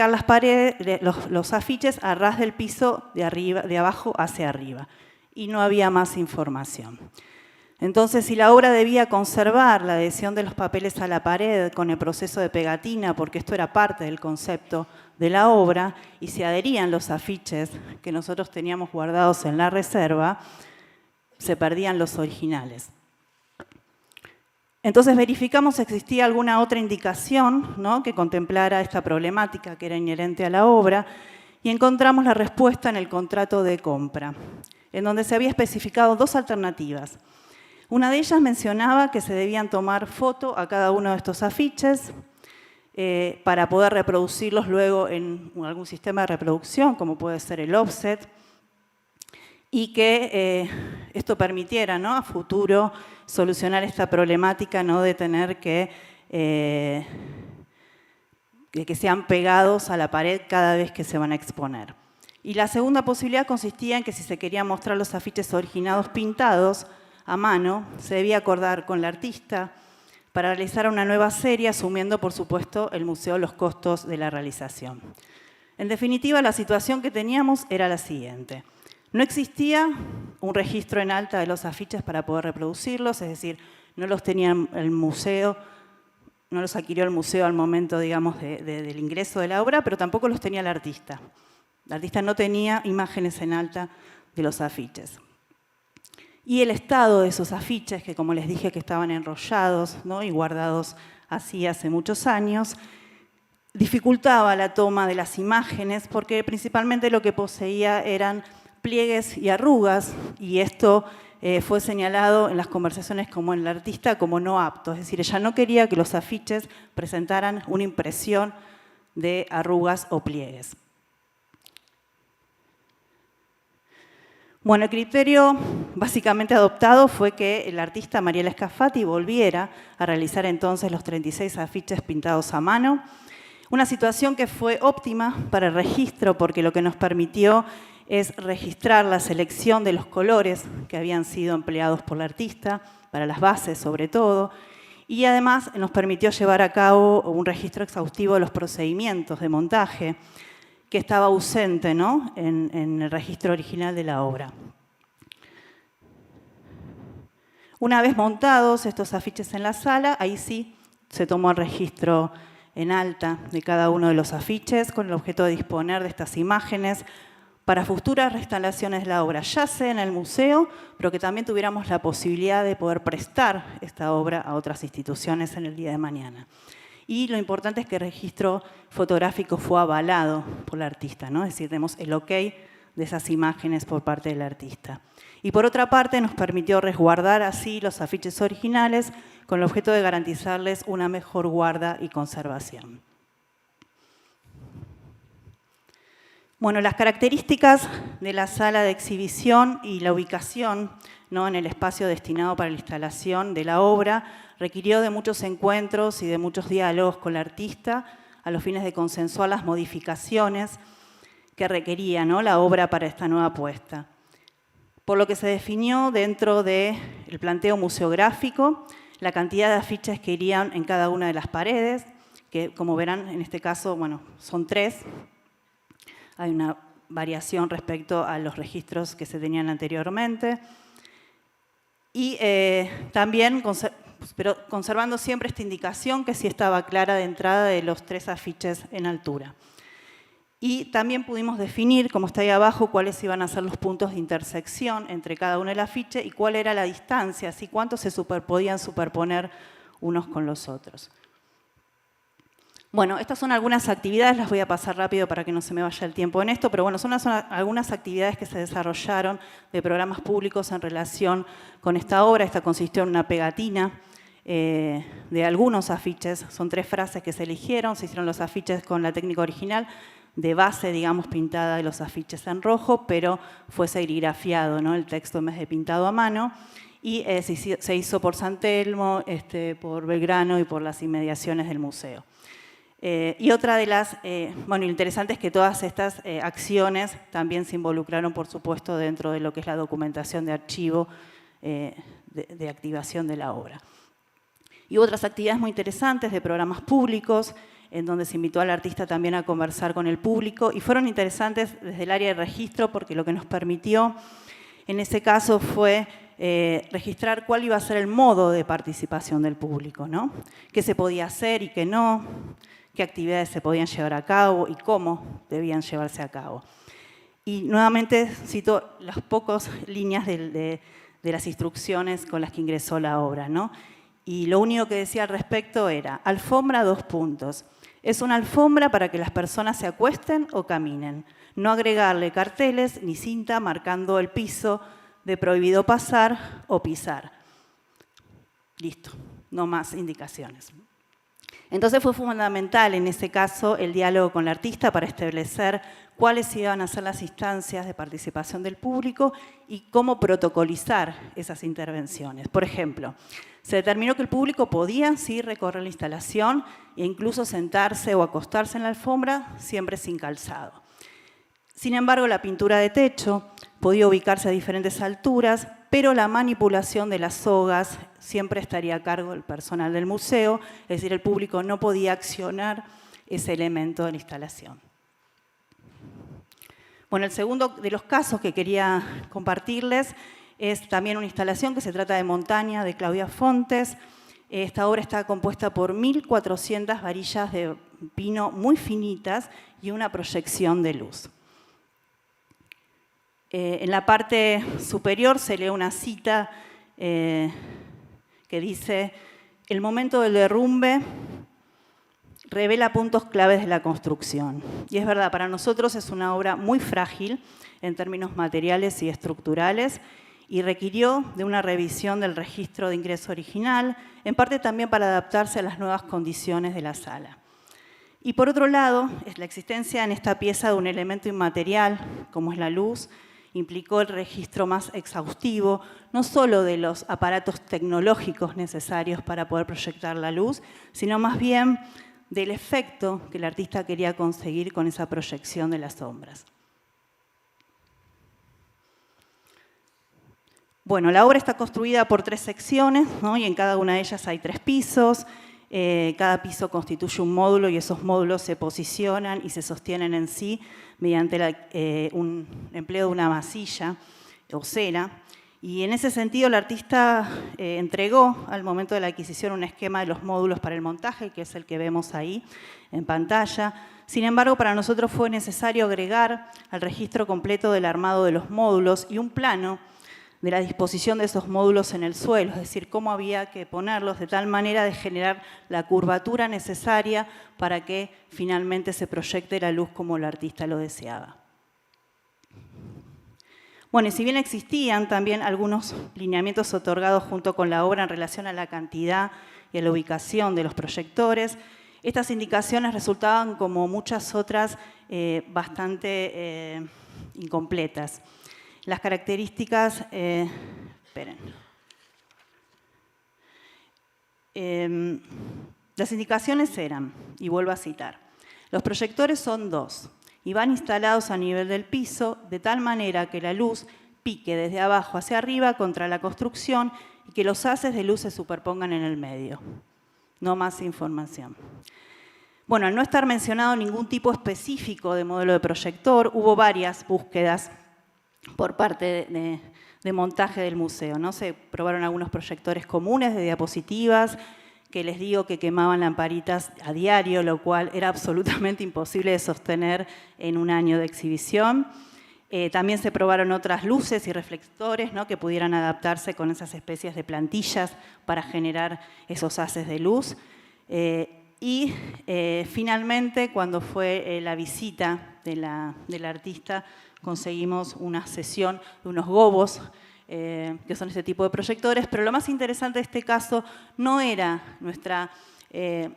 las paredes, los afiches a ras del piso de abajo hacia arriba. Y no había más información. Entonces, si la obra debía conservar la adhesión de los papeles a la pared con el proceso de pegatina, porque esto era parte del concepto de la obra, y se adherían los afiches que nosotros teníamos guardados en la reserva, se perdían los originales. Entonces verificamos si existía alguna otra indicación, ¿no?, que contemplara esta problemática que era inherente a la obra, y encontramos la respuesta en el contrato de compra, en donde se había especificado 2 alternativas. Una de ellas mencionaba que se debían tomar foto a cada uno de estos afiches para poder reproducirlos luego en algún sistema de reproducción, como puede ser el offset, y que esto permitiera, ¿no?, a futuro solucionar esta problemática, ¿no?, de tener que sean pegados a la pared cada vez que se van a exponer. Y la segunda posibilidad consistía en que si se querían mostrar los afiches originados pintados a mano, se debía acordar con la artista para realizar una nueva serie, asumiendo, por supuesto, el museo los costos de la realización. En definitiva, la situación que teníamos era la siguiente. No existía un registro en alta de los afiches para poder reproducirlos, es decir, no los tenía el museo, no los adquirió el museo al momento, digamos, del ingreso de la obra, pero tampoco los tenía el artista. El artista no tenía imágenes en alta de los afiches. Y el estado de esos afiches, que como les dije que estaban enrollados, ¿no?, y guardados así hace muchos años, dificultaba la toma de las imágenes porque principalmente lo que poseía eran pliegues y arrugas, y esto fue señalado en las conversaciones como en el artista como no apto. Es decir, ella no quería que los afiches presentaran una impresión de arrugas o pliegues. Bueno, el criterio básicamente adoptado fue que el artista Mariela Scafati volviera a realizar entonces los 36 afiches pintados a mano, una situación que fue óptima para el registro porque lo que nos permitió es registrar la selección de los colores que habían sido empleados por la artista, para las bases sobre todo, y además nos permitió llevar a cabo un registro exhaustivo de los procedimientos de montaje, que estaba ausente, ¿no?, en el registro original de la obra. Una vez montados estos afiches en la sala, ahí sí se tomó el registro en alta de cada uno de los afiches con el objeto de disponer de estas imágenes para futuras reinstalaciones de la obra, ya sea en el museo, pero que también tuviéramos la posibilidad de poder prestar esta obra a otras instituciones en el día de mañana. Y lo importante es que el registro fotográfico fue avalado por la artista, ¿no? Es decir, tenemos el ok de esas imágenes por parte del artista. Y por otra parte, nos permitió resguardar así los afiches originales con el objeto de garantizarles una mejor guarda y conservación. Bueno, las características de la sala de exhibición y la ubicación, ¿no?, en el espacio destinado para la instalación de la obra requirió de muchos encuentros y de muchos diálogos con el artista a los fines de consensuar las modificaciones que requería, ¿no?, la obra para esta nueva apuesta. Por lo que se definió dentro del planteo museográfico la cantidad de afiches que irían en cada una de las paredes, que como verán en este caso, bueno, son 3. Hay una variación respecto a los registros que se tenían anteriormente. Y también, pero conservando siempre esta indicación que sí estaba clara de entrada de los 3 afiches en altura. Y también pudimos definir, como está ahí abajo, cuáles iban a ser los puntos de intersección entre cada uno del afiche y cuál era la distancia, así cuántos se podían superponer unos con los otros. Bueno, estas son algunas actividades, las voy a pasar rápido para que no se me vaya el tiempo en esto, pero bueno, son algunas actividades que se desarrollaron de programas públicos en relación con esta obra. Esta consistió en una pegatina de algunos afiches, son 3 frases que se eligieron, se hicieron los afiches con la técnica original, de base, digamos, pintada de los afiches en rojo, pero fue serigrafiado, ¿no?, el texto en vez de pintado a mano, y se hizo por San Telmo, por Belgrano y por las inmediaciones del museo. Y otra de las, bueno, interesante es que todas estas acciones también se involucraron, por supuesto, dentro de lo que es la documentación de archivo de activación de la obra. Y otras actividades muy interesantes de programas públicos, en donde se invitó al artista también a conversar con el público, y fueron interesantes desde el área de registro, porque lo que nos permitió en ese caso fue registrar cuál iba a ser el modo de participación del público, ¿no? Qué se podía hacer y qué no, qué actividades se podían llevar a cabo y cómo debían llevarse a cabo. Y nuevamente cito las pocas líneas de las instrucciones con las que ingresó la obra, ¿no? Y lo único que decía al respecto era: alfombra, 2 puntos. Es una alfombra para que las personas se acuesten o caminen. No agregarle carteles ni cinta marcando el piso de prohibido pasar o pisar. Listo, no más indicaciones. Entonces fue fundamental en ese caso el diálogo con el artista para establecer cuáles iban a ser las instancias de participación del público y cómo protocolizar esas intervenciones. Por ejemplo, se determinó que el público podía sí recorrer la instalación e incluso sentarse o acostarse en la alfombra, siempre sin calzado. Sin embargo, la pintura de techo podía ubicarse a diferentes alturas, pero la manipulación de las sogas siempre estaría a cargo del personal del museo, es decir, el público no podía accionar ese elemento de la instalación. Bueno, el segundo de los casos que quería compartirles es también una instalación que se trata de Montaña, de Claudia Fontes. Esta obra está compuesta por 1.400 varillas de pino muy finitas y una proyección de luz. En la parte superior se lee una cita que dice: el momento del derrumbe revela puntos claves de la construcción. Y es verdad, para nosotros es una obra muy frágil en términos materiales y estructurales y requirió de una revisión del registro de ingreso original, en parte también para adaptarse a las nuevas condiciones de la sala. Y por otro lado, la existencia en esta pieza de un elemento inmaterial, como es la luz, implicó el registro más exhaustivo, no solo de los aparatos tecnológicos necesarios para poder proyectar la luz, sino más bien del efecto que el artista quería conseguir con esa proyección de las sombras. Bueno, la obra está construida por 3 secciones, ¿no? Y en cada una de ellas hay 3 pisos. Cada piso constituye un módulo y esos módulos se posicionan y se sostienen en sí mediante un empleo de una masilla o cera. Y en ese sentido el artista entregó al momento de la adquisición un esquema de los módulos para el montaje, que es el que vemos ahí en pantalla. Sin embargo, para nosotros fue necesario agregar al registro completo del armado de los módulos y un plano de la disposición de esos módulos en el suelo, es decir, cómo había que ponerlos de tal manera de generar la curvatura necesaria para que finalmente se proyecte la luz como el artista lo deseaba. Bueno, y si bien existían también algunos lineamientos otorgados junto con la obra en relación a la cantidad y a la ubicación de los proyectores, Estas indicaciones resultaban, como muchas otras, bastante incompletas. Las características, esperen. Las indicaciones eran, y vuelvo a citar, los proyectores son 2 y van instalados a nivel del piso de tal manera que la luz pique desde abajo hacia arriba contra la construcción y que los haces de luz se superpongan en el medio. No más información. Bueno, al no estar mencionado ningún tipo específico de modelo de proyector, hubo varias búsquedas por parte de montaje del museo, ¿no? Se probaron algunos proyectores comunes de diapositivas, que les digo que quemaban lamparitas a diario, lo cual era absolutamente imposible de sostener en un año de exhibición. También se probaron otras luces y reflectores, ¿no?, que pudieran adaptarse con esas especies de plantillas para generar esos haces de luz. Finalmente, cuando fue la visita del artista, conseguimos una sesión de unos gobos, que son este tipo de proyectores, pero lo más interesante de este caso no era nuestra, de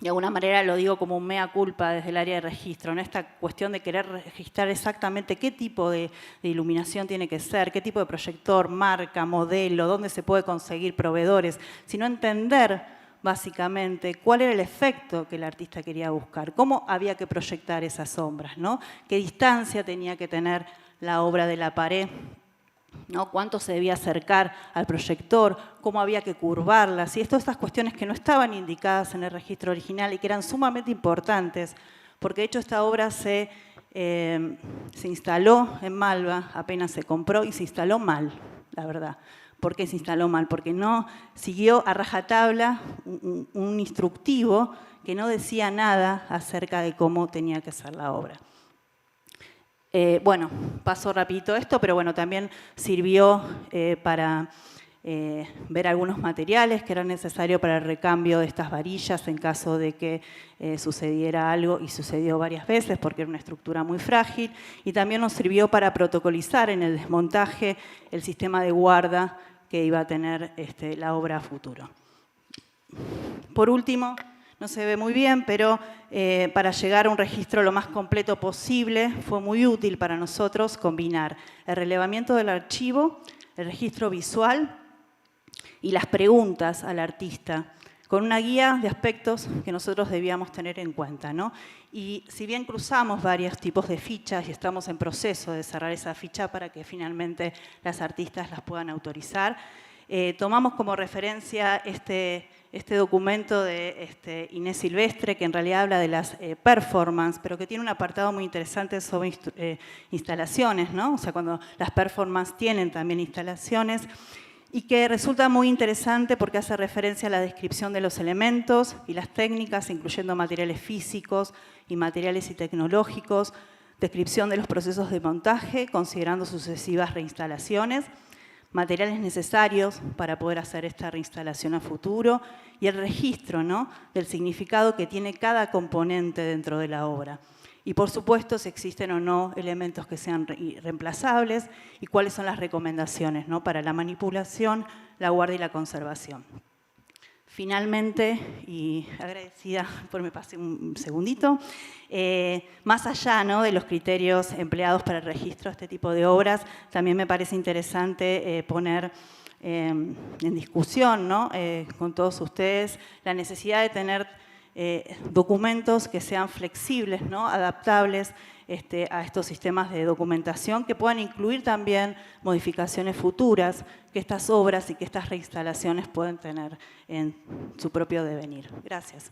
alguna manera lo digo como un mea culpa desde el área de registro, ¿no?, esta cuestión de querer registrar exactamente qué tipo de iluminación tiene que ser, qué tipo de proyector, marca, modelo, dónde se puede conseguir proveedores, sino entender básicamente cuál era el efecto que el artista quería buscar, cómo había que proyectar esas sombras, ¿no?, qué distancia tenía que tener la obra de la pared, ¿no?, cuánto se debía acercar al proyector, cómo había que curvarlas, y todas estas cuestiones que no estaban indicadas en el registro original y que eran sumamente importantes, porque de hecho esta obra se instaló en Malva, apenas se compró y se instaló mal, la verdad. ¿Por qué se instaló mal? Porque no siguió a rajatabla un instructivo que no decía nada acerca de cómo tenía que ser la obra. Bueno, paso rapidito esto, pero bueno, también sirvió para ver algunos materiales que eran necesarios para el recambio de estas varillas en caso de que sucediera algo, y sucedió varias veces porque era una estructura muy frágil, y también nos sirvió para protocolizar en el desmontaje el sistema de guarda que iba a tener la obra a futuro. Por último, no se ve muy bien, pero para llegar a un registro lo más completo posible, fue muy útil para nosotros combinar el relevamiento del archivo, el registro visual y las preguntas al artista, con una guía de aspectos que nosotros debíamos tener en cuenta, ¿no? Y si bien cruzamos varios tipos de fichas y estamos en proceso de cerrar esa ficha para que finalmente las artistas las puedan autorizar, tomamos como referencia este documento de Inés Silvestre, que en realidad habla de las performances, pero que tiene un apartado muy interesante sobre instalaciones, ¿no? O sea, cuando las performances tienen también instalaciones, y que resulta muy interesante porque hace referencia a la descripción de los elementos y las técnicas, incluyendo materiales físicos y materiales y tecnológicos, descripción de los procesos de montaje, considerando sucesivas reinstalaciones, materiales necesarios para poder hacer esta reinstalación a futuro y el registro, ¿no?, del significado que tiene cada componente dentro de la obra. Y por supuesto, si existen o no elementos que sean reemplazables y cuáles son las recomendaciones, ¿no?, para la manipulación, la guardia y la conservación. Finalmente, y agradecida por me pase un segundito, más allá, ¿no?, de los criterios empleados para el registro de este tipo de obras, también me parece interesante poner en discusión, ¿no?, con todos ustedes la necesidad de tener documentos que sean flexibles, ¿no?, adaptables a estos sistemas de documentación, que puedan incluir también modificaciones futuras que estas obras y que estas reinstalaciones pueden tener en su propio devenir. Gracias.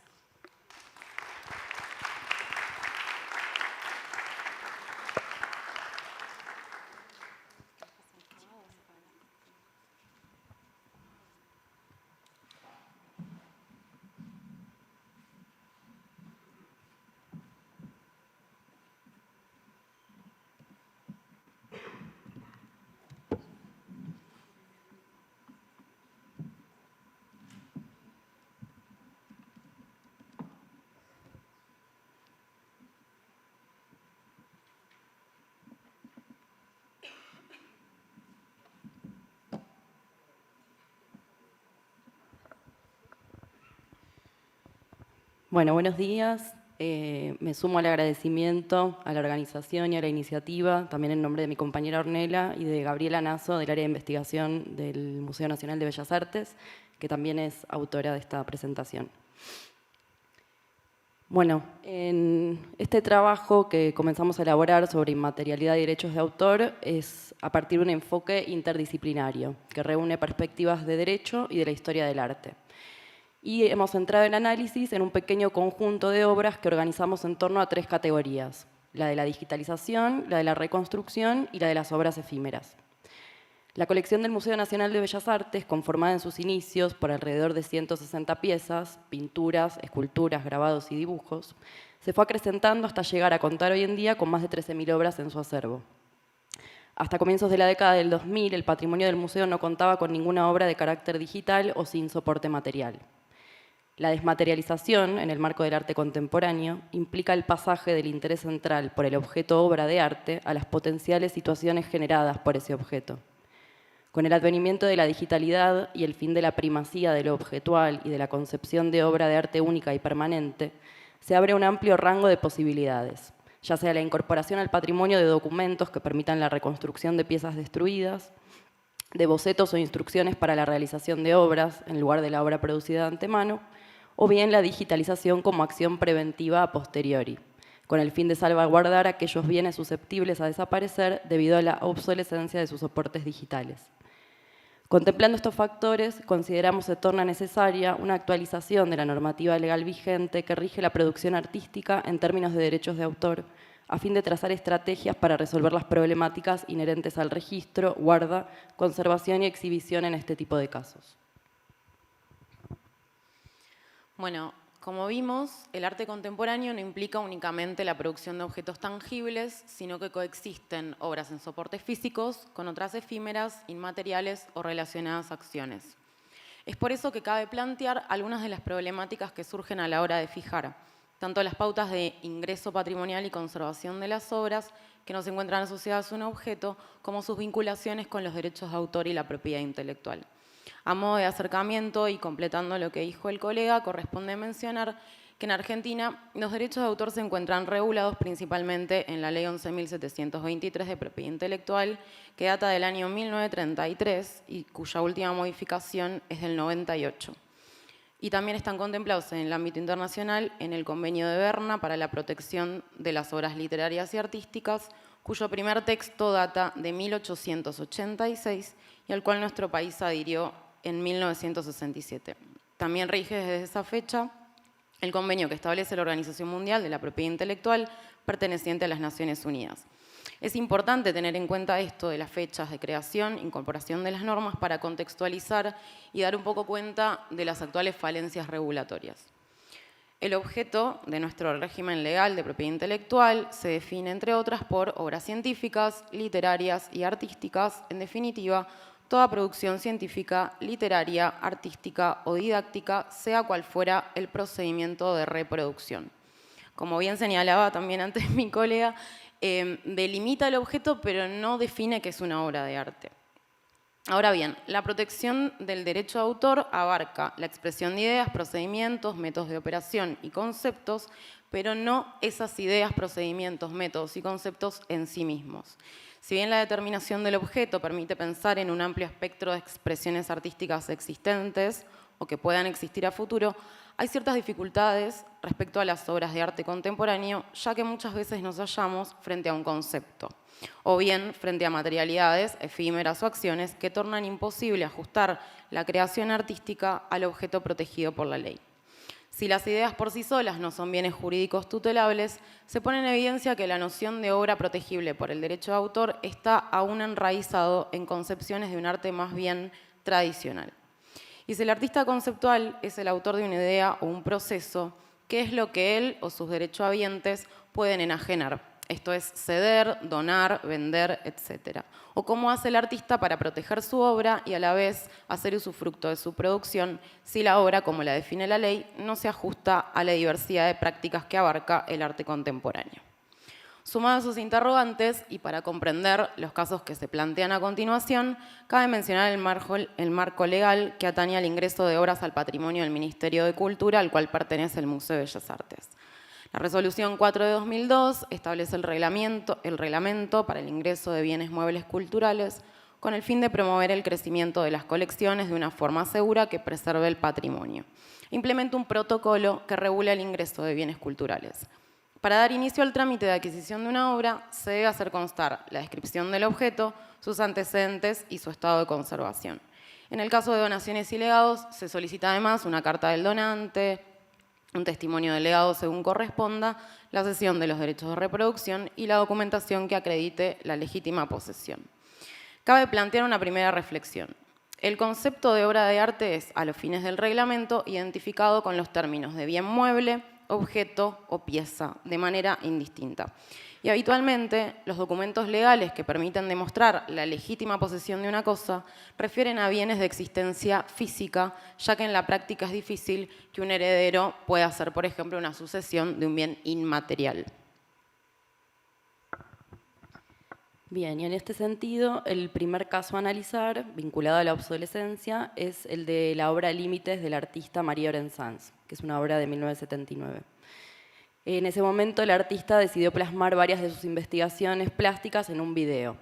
Bueno, buenos días. Me sumo al agradecimiento a la organización y a la iniciativa, también en nombre de mi compañera Ornella y de Gabriela Nazo, del área de investigación del Museo Nacional de Bellas Artes, que también es autora de esta presentación. Bueno, en este trabajo que comenzamos a elaborar sobre inmaterialidad y derechos de autor es a partir de un enfoque interdisciplinario que reúne perspectivas de derecho y de la historia del arte. Y hemos centrado el análisis en un pequeño conjunto de obras que organizamos en torno a 3 categorías: la de la digitalización, la de la reconstrucción y la de las obras efímeras. La colección del Museo Nacional de Bellas Artes, conformada en sus inicios por alrededor de 160 piezas, pinturas, esculturas, grabados y dibujos, se fue acrecentando hasta llegar a contar hoy en día con más de 13.000 obras en su acervo. Hasta comienzos de la década del 2000, el patrimonio del museo no contaba con ninguna obra de carácter digital o sin soporte material. La desmaterialización, en el marco del arte contemporáneo, implica el pasaje del interés central por el objeto obra de arte a las potenciales situaciones generadas por ese objeto. Con el advenimiento de la digitalidad y el fin de la primacía de lo objetual y de la concepción de obra de arte única y permanente, se abre un amplio rango de posibilidades, ya sea la incorporación al patrimonio de documentos que permitan la reconstrucción de piezas destruidas, de bocetos o instrucciones para la realización de obras en lugar de la obra producida de antemano, o bien la digitalización como acción preventiva a posteriori, con el fin de salvaguardar aquellos bienes susceptibles a desaparecer debido a la obsolescencia de sus soportes digitales. Contemplando estos factores, consideramos se torna necesaria una actualización de la normativa legal vigente que rige la producción artística en términos de derechos de autor, a fin de trazar estrategias para resolver las problemáticas inherentes al registro, guarda, conservación y exhibición en este tipo de casos. Bueno, como vimos, el arte contemporáneo no implica únicamente la producción de objetos tangibles, sino que coexisten obras en soportes físicos con otras efímeras, inmateriales o relacionadas acciones. Es por eso que cabe plantear algunas de las problemáticas que surgen a la hora de fijar tanto las pautas de ingreso patrimonial y conservación de las obras que no se encuentran asociadas a un objeto, como sus vinculaciones con los derechos de autor y la propiedad intelectual. A modo de acercamiento y completando lo que dijo el colega, corresponde mencionar que en Argentina los derechos de autor se encuentran regulados principalmente en la Ley 11.723 de propiedad intelectual, que data del año 1933 y cuya última modificación es del 98. Y también están contemplados en el ámbito internacional en el Convenio de Berna para la protección de las obras literarias y artísticas, cuyo primer texto data de 1886 y al cual nuestro país adhirió en 1967. También rige desde esa fecha el convenio que establece la Organización Mundial de la Propiedad Intelectual perteneciente a las Naciones Unidas. Es importante tener en cuenta esto de las fechas de creación, incorporación de las normas para contextualizar y dar un poco cuenta de las actuales falencias regulatorias. El objeto de nuestro régimen legal de propiedad intelectual se define, entre otras, por obras científicas, literarias y artísticas, en definitiva, toda producción científica, literaria, artística o didáctica, sea cual fuera el procedimiento de reproducción. Como bien señalaba también antes mi colega, delimita el objeto, pero no define qué es una obra de arte. Ahora bien, la protección del derecho de autor abarca la expresión de ideas, procedimientos, métodos de operación y conceptos, pero no esas ideas, procedimientos, métodos y conceptos en sí mismos. Si bien la determinación del objeto permite pensar en un amplio espectro de expresiones artísticas existentes o que puedan existir a futuro, hay ciertas dificultades respecto a las obras de arte contemporáneo, ya que muchas veces nos hallamos frente a un concepto, o bien frente a materialidades, efímeras o acciones que tornan imposible ajustar la creación artística al objeto protegido por la ley. Si las ideas por sí solas no son bienes jurídicos tutelables, se pone en evidencia que la noción de obra protegible por el derecho de autor está aún enraizado en concepciones de un arte más bien tradicional. Y si el artista conceptual es el autor de una idea o un proceso, ¿qué es lo que él o sus derechohabientes pueden enajenar? Esto es ceder, donar, vender, etc. O cómo hace el artista para proteger su obra y a la vez hacer usufructo de su producción si la obra, como la define la ley, no se ajusta a la diversidad de prácticas que abarca el arte contemporáneo. Sumado a sus interrogantes, y para comprender los casos que se plantean a continuación, cabe mencionar el marco legal que atañe al ingreso de obras al patrimonio del Ministerio de Cultura, al cual pertenece el Museo de Bellas Artes. La Resolución 4 de 2002 establece el reglamento para el ingreso de bienes muebles culturales con el fin de promover el crecimiento de las colecciones de una forma segura que preserve el patrimonio. Implementa un protocolo que regula el ingreso de bienes culturales. Para dar inicio al trámite de adquisición de una obra, se debe hacer constar la descripción del objeto, sus antecedentes y su estado de conservación. En el caso de donaciones y legados, se solicita además una carta del donante, un testimonio del legado según corresponda, la cesión de los derechos de reproducción y la documentación que acredite la legítima posesión. Cabe plantear una primera reflexión. El concepto de obra de arte es, a los fines del reglamento, identificado con los términos de bien mueble, objeto o pieza, de manera indistinta. Y habitualmente, los documentos legales que permiten demostrar la legítima posesión de una cosa refieren a bienes de existencia física, ya que en la práctica es difícil que un heredero pueda hacer, por ejemplo, una sucesión de un bien inmaterial. Bien, y en este sentido, el primer caso a analizar, vinculado a la obsolescencia, es el de la obra Límites del artista María Orensanz, que es una obra de 1979. En ese momento, el artista decidió plasmar varias de sus investigaciones plásticas en un video.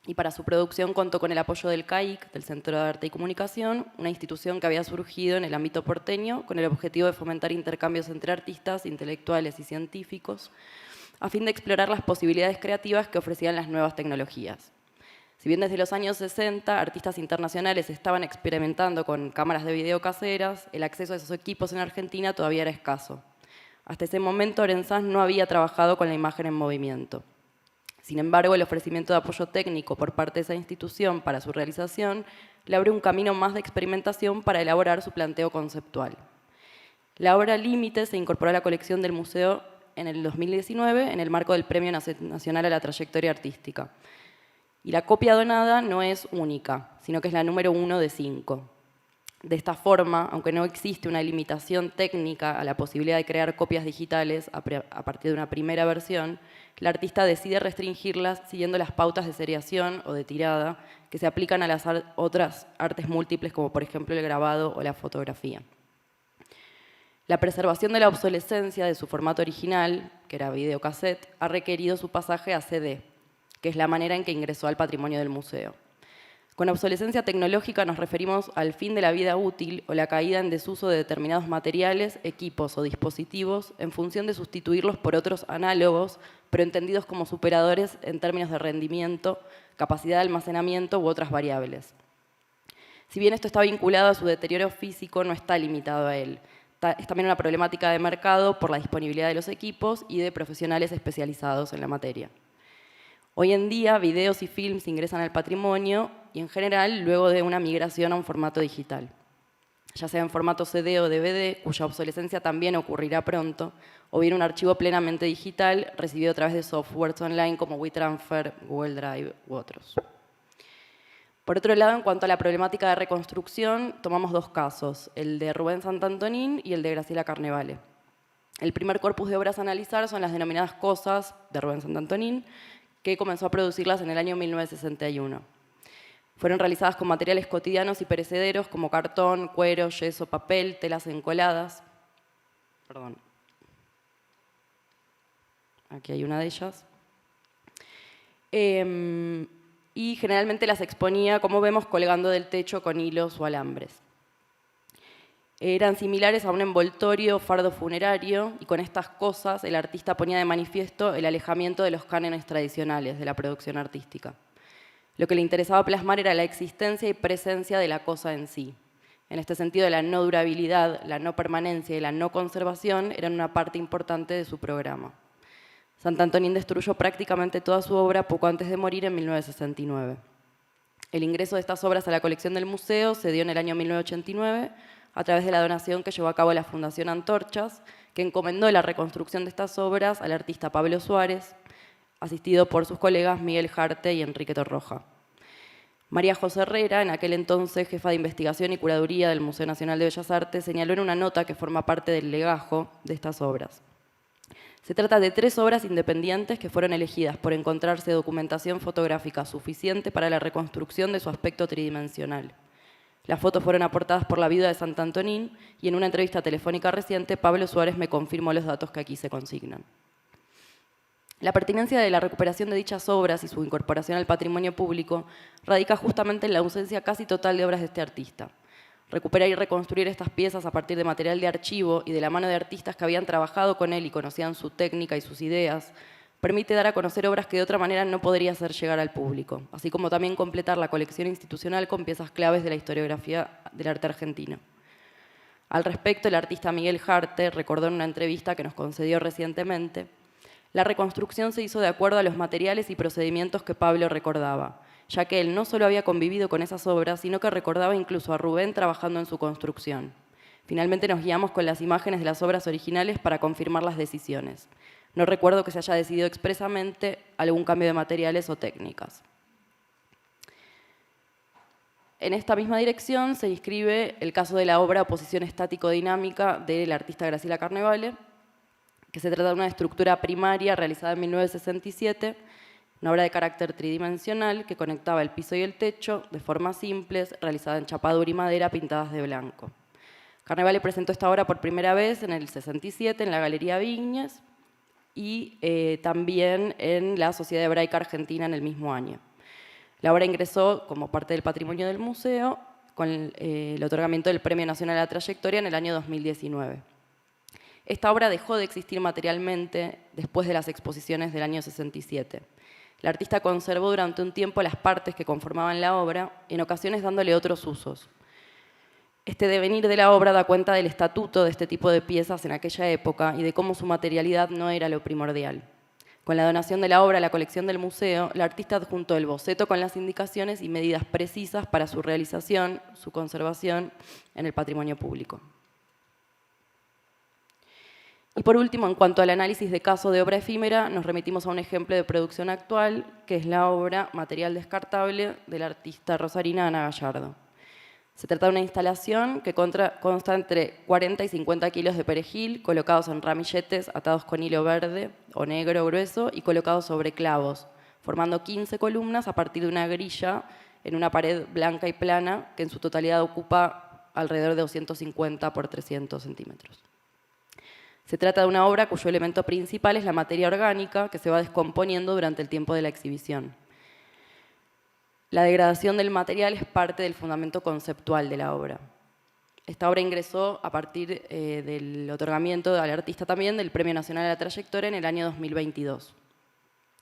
Y para su producción contó con el apoyo del CAIC, del Centro de Arte y Comunicación, una institución que había surgido en el ámbito porteño con el objetivo de fomentar intercambios entre artistas, intelectuales y científicos, a fin de explorar las posibilidades creativas que ofrecían las nuevas tecnologías. Si bien desde los años 60 artistas internacionales estaban experimentando con cámaras de video caseras, el acceso a esos equipos en Argentina todavía era escaso. Hasta ese momento, Orensanz no había trabajado con la imagen en movimiento. Sin embargo, el ofrecimiento de apoyo técnico por parte de esa institución para su realización le abrió un camino más de experimentación para elaborar su planteo conceptual. La obra Límites se incorporó a la colección del museo en el 2019 en el marco del Premio Nacional a la Trayectoria Artística. Y la copia donada no es única, sino que es la número 1 de 5. De esta forma, aunque no existe una limitación técnica a la posibilidad de crear copias digitales a partir de una primera versión, el artista decide restringirlas siguiendo las pautas de seriación o de tirada que se aplican a las otras artes múltiples, como por ejemplo el grabado o la fotografía. La preservación de la obsolescencia de su formato original, que era videocassette, ha requerido su pasaje a CD, que es la manera en que ingresó al patrimonio del museo. Con obsolescencia tecnológica nos referimos al fin de la vida útil o la caída en desuso de determinados materiales, equipos o dispositivos en función de sustituirlos por otros análogos, pero entendidos como superadores en términos de rendimiento, capacidad de almacenamiento u otras variables. Si bien esto está vinculado a su deterioro físico, no está limitado a él. Es también una problemática de mercado por la disponibilidad de los equipos y de profesionales especializados en la materia. Hoy en día, videos y films ingresan al patrimonio y, en general, luego de una migración a un formato digital, ya sea en formato CD o DVD, cuya obsolescencia también ocurrirá pronto, o bien un archivo plenamente digital recibido a través de softwares online como WeTransfer, Google Drive u otros. Por otro lado, en cuanto a la problemática de reconstrucción, tomamos dos casos, el de Rubén Santantonín y el de Graciela Carnevale. El primer corpus de obras a analizar son las denominadas cosas de Rubén Santantonín, que comenzó a producirlas en el año 1961. Fueron realizadas con materiales cotidianos y perecederos como cartón, cuero, yeso, papel, telas encoladas. Perdón. Aquí hay una de ellas. Y generalmente las exponía, como vemos, colgando del techo con hilos o alambres. Eran similares a un envoltorio o fardo funerario, y con estas cosas el artista ponía de manifiesto el alejamiento de los cánones tradicionales de la producción artística. Lo que le interesaba plasmar era la existencia y presencia de la cosa en sí. En este sentido, la no durabilidad, la no permanencia y la no conservación eran una parte importante de su programa. Santantonín destruyó prácticamente toda su obra poco antes de morir en 1969. El ingreso de estas obras a la colección del museo se dio en el año 1989 a través de la donación que llevó a cabo la Fundación Antorchas, que encomendó la reconstrucción de estas obras al artista Pablo Suárez, asistido por sus colegas Miguel Jarte y Enrique Torroja. María José Herrera, en aquel entonces jefa de investigación y curaduría del Museo Nacional de Bellas Artes, señaló en una nota que forma parte del legajo de estas obras. Se trata de 3 obras independientes que fueron elegidas por encontrarse documentación fotográfica suficiente para la reconstrucción de su aspecto tridimensional. Las fotos fueron aportadas por la viuda de Sant Antonín y en una entrevista telefónica reciente, Pablo Suárez me confirmó los datos que aquí se consignan. La pertinencia de la recuperación de dichas obras y su incorporación al patrimonio público radica justamente en la ausencia casi total de obras de este artista. Recuperar y reconstruir estas piezas a partir de material de archivo y de la mano de artistas que habían trabajado con él y conocían su técnica y sus ideas, permite dar a conocer obras que de otra manera no podría hacer llegar al público, así como también completar la colección institucional con piezas claves de la historiografía del arte argentino. Al respecto, el artista Miguel Harte recordó en una entrevista que nos concedió recientemente: la reconstrucción se hizo de acuerdo a los materiales y procedimientos que Pablo recordaba, ya que él no solo había convivido con esas obras, sino que recordaba incluso a Rubén trabajando en su construcción. Finalmente nos guiamos con las imágenes de las obras originales para confirmar las decisiones. No recuerdo que se haya decidido expresamente algún cambio de materiales o técnicas. En esta misma dirección se inscribe el caso de la obra Oposición estático-dinámica del artista Graciela Carnevale, que se trata de una estructura primaria realizada en 1967, una obra de carácter tridimensional que conectaba el piso y el techo de formas simples, realizada en chapadura y madera pintadas de blanco. Carnevale presentó esta obra por primera vez en el 67 en la Galería Viñes y también en la Sociedad Hebraica Argentina en el mismo año. La obra ingresó como parte del patrimonio del museo con el otorgamiento del Premio Nacional a la Trayectoria en el año 2019. Esta obra dejó de existir materialmente después de las exposiciones del año 67. El artista conservó durante un tiempo las partes que conformaban la obra, en ocasiones dándole otros usos. Este devenir de la obra da cuenta del estatuto de este tipo de piezas en aquella época y de cómo su materialidad no era lo primordial. Con la donación de la obra a la colección del museo, el artista adjuntó el boceto con las indicaciones y medidas precisas para su realización, su conservación en el patrimonio público. Y por último, en cuanto al análisis de caso de obra efímera, nos remitimos a un ejemplo de producción actual, que es la obra Material descartable del artista rosarina Ana Gallardo. Se trata de una instalación que consta entre 40 y 50 kilos de perejil colocados en ramilletes atados con hilo verde o negro grueso y colocados sobre clavos, formando 15 columnas a partir de una grilla en una pared blanca y plana que en su totalidad ocupa alrededor de 250 por 300 centímetros. Se trata de una obra cuyo elemento principal es la materia orgánica que se va descomponiendo durante el tiempo de la exhibición. La degradación del material es parte del fundamento conceptual de la obra. Esta obra ingresó a partir del otorgamiento al artista también del Premio Nacional a la Trayectoria en el año 2022.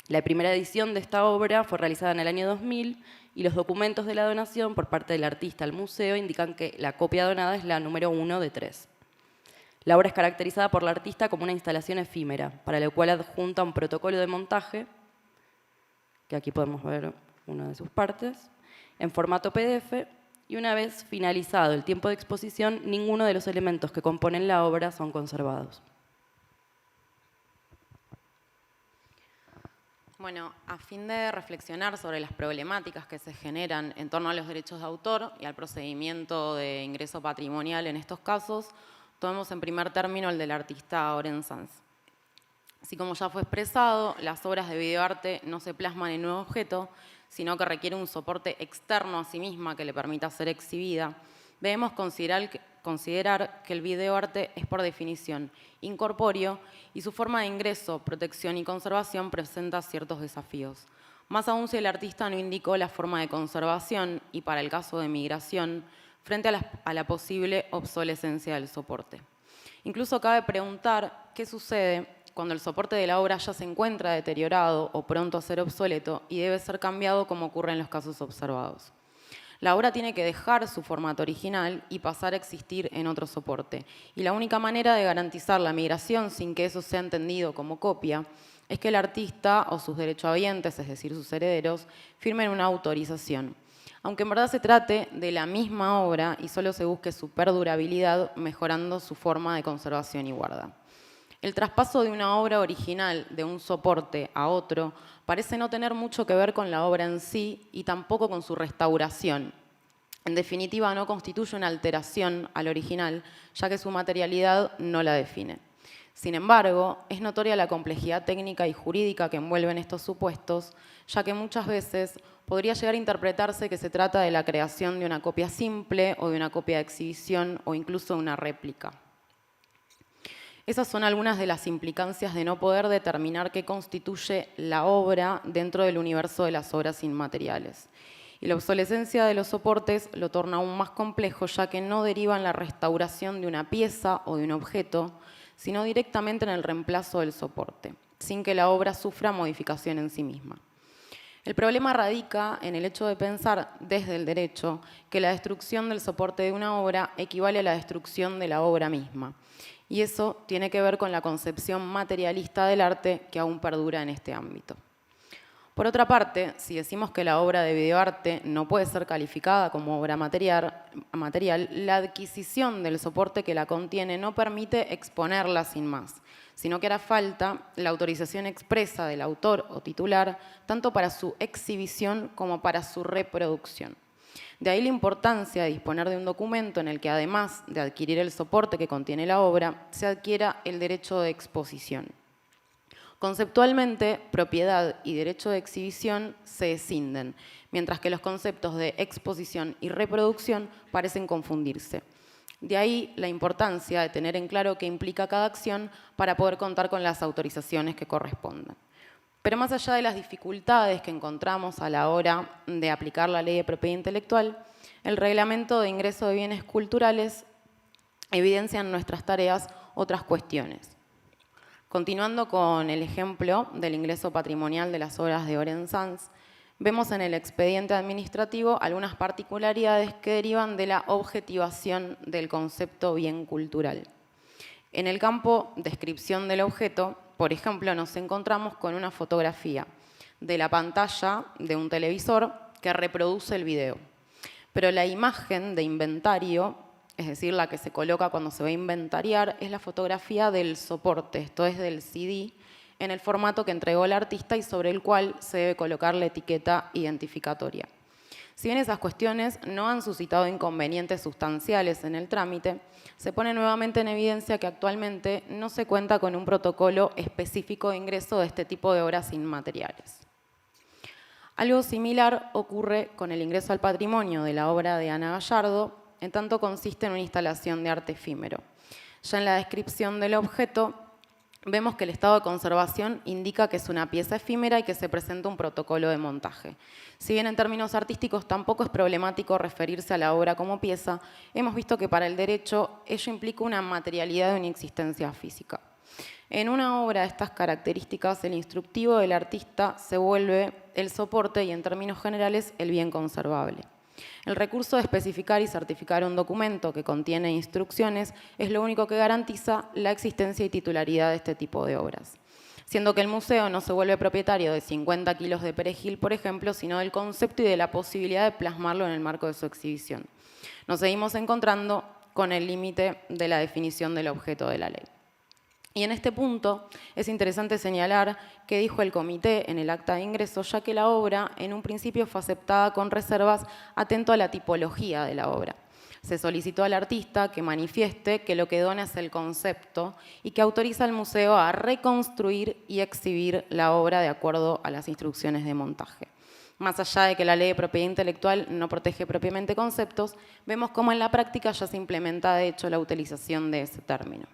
La primera edición de esta obra fue realizada en el año 2000 y los documentos de la donación por parte del artista al museo indican que la copia donada es la número 1 de 3. La obra es caracterizada por la artista como una instalación efímera, para la cual adjunta un protocolo de montaje, que aquí podemos ver una de sus partes, en formato PDF, y una vez finalizado el tiempo de exposición, ninguno de los elementos que componen la obra son conservados. Bueno, a fin de reflexionar sobre las problemáticas que se generan en torno a los derechos de autor y al procedimiento de ingreso patrimonial en estos casos, tomemos en primer término el del artista Oren Sanz. Así como ya fue expresado, las obras de videoarte no se plasman en un objeto, sino que requiere un soporte externo a sí misma que le permita ser exhibida. Debemos considerar que el videoarte es por definición incorpóreo y su forma de ingreso, protección y conservación presenta ciertos desafíos. Más aún si el artista no indicó la forma de conservación y para el caso de migración, frente a la posible obsolescencia del soporte. Incluso cabe preguntar qué sucede cuando el soporte de la obra ya se encuentra deteriorado o pronto a ser obsoleto y debe ser cambiado como ocurre en los casos observados. La obra tiene que dejar su formato original y pasar a existir en otro soporte. Y la única manera de garantizar la migración sin que eso sea entendido como copia es que el artista o sus derechohabientes, es decir, sus herederos, firmen una autorización. Aunque en verdad se trate de la misma obra y solo se busque su perdurabilidad mejorando su forma de conservación y guarda. El traspaso de una obra original de un soporte a otro parece no tener mucho que ver con la obra en sí y tampoco con su restauración. En definitiva, no constituye una alteración al original, ya que su materialidad no la define. Sin embargo, es notoria la complejidad técnica y jurídica que envuelven estos supuestos, ya que muchas veces podría llegar a interpretarse que se trata de la creación de una copia simple o de una copia de exhibición o incluso una réplica. Esas son algunas de las implicancias de no poder determinar qué constituye la obra dentro del universo de las obras inmateriales. Y la obsolescencia de los soportes lo torna aún más complejo, ya que no deriva en la restauración de una pieza o de un objeto, sino directamente en el reemplazo del soporte, sin que la obra sufra modificación en sí misma. El problema radica en el hecho de pensar desde el derecho que la destrucción del soporte de una obra equivale a la destrucción de la obra misma. Y eso tiene que ver con la concepción materialista del arte que aún perdura en este ámbito. Por otra parte, si decimos que la obra de videoarte no puede ser calificada como obra material, la adquisición del soporte que la contiene no permite exponerla sin más, sino que hará falta la autorización expresa del autor o titular, tanto para su exhibición como para su reproducción. De ahí la importancia de disponer de un documento en el que, además de adquirir el soporte que contiene la obra, se adquiera el derecho de exposición. Conceptualmente, propiedad y derecho de exhibición se escinden, mientras que los conceptos de exposición y reproducción parecen confundirse. De ahí la importancia de tener en claro qué implica cada acción para poder contar con las autorizaciones que correspondan. Pero más allá de las dificultades que encontramos a la hora de aplicar la ley de propiedad intelectual, el reglamento de ingreso de bienes culturales evidencia en nuestras tareas otras cuestiones. Continuando con el ejemplo del ingreso patrimonial de las obras de Oren Sanz, vemos en el expediente administrativo algunas particularidades que derivan de la objetivación del concepto bien cultural. En el campo descripción del objeto, por ejemplo, nos encontramos con una fotografía de la pantalla de un televisor que reproduce el video. Pero la imagen de inventario, es decir, la que se coloca cuando se va a inventariar, es la fotografía del soporte, esto es del CD, en el formato que entregó el artista y sobre el cual se debe colocar la etiqueta identificatoria. Si bien esas cuestiones no han suscitado inconvenientes sustanciales en el trámite, se pone nuevamente en evidencia que actualmente no se cuenta con un protocolo específico de ingreso de este tipo de obras inmateriales. Algo similar ocurre con el ingreso al patrimonio de la obra de Ana Gallardo, en tanto consiste en una instalación de arte efímero. Ya en la descripción del objeto, vemos que el estado de conservación indica que es una pieza efímera y que se presenta un protocolo de montaje. Si bien en términos artísticos tampoco es problemático referirse a la obra como pieza, hemos visto que para el derecho ello implica una materialidad de una existencia física. En una obra de estas características, el instructivo del artista se vuelve el soporte y, en términos generales, el bien conservable. El recurso de especificar y certificar un documento que contiene instrucciones es lo único que garantiza la existencia y titularidad de este tipo de obras, siendo que el museo no se vuelve propietario de 50 kilos de perejil, por ejemplo, sino del concepto y de la posibilidad de plasmarlo en el marco de su exhibición. Nos seguimos encontrando con el límite de la definición del objeto de la ley. Y en este punto es interesante señalar que dijo el comité en el acta de ingreso, ya que la obra en un principio fue aceptada con reservas atento a la tipología de la obra. Se solicitó al artista que manifieste que lo que dona es el concepto y que autoriza al museo a reconstruir y exhibir la obra de acuerdo a las instrucciones de montaje. Más allá de que la ley de propiedad intelectual no protege propiamente conceptos, vemos cómo en la práctica ya se implementa de hecho la utilización de ese término.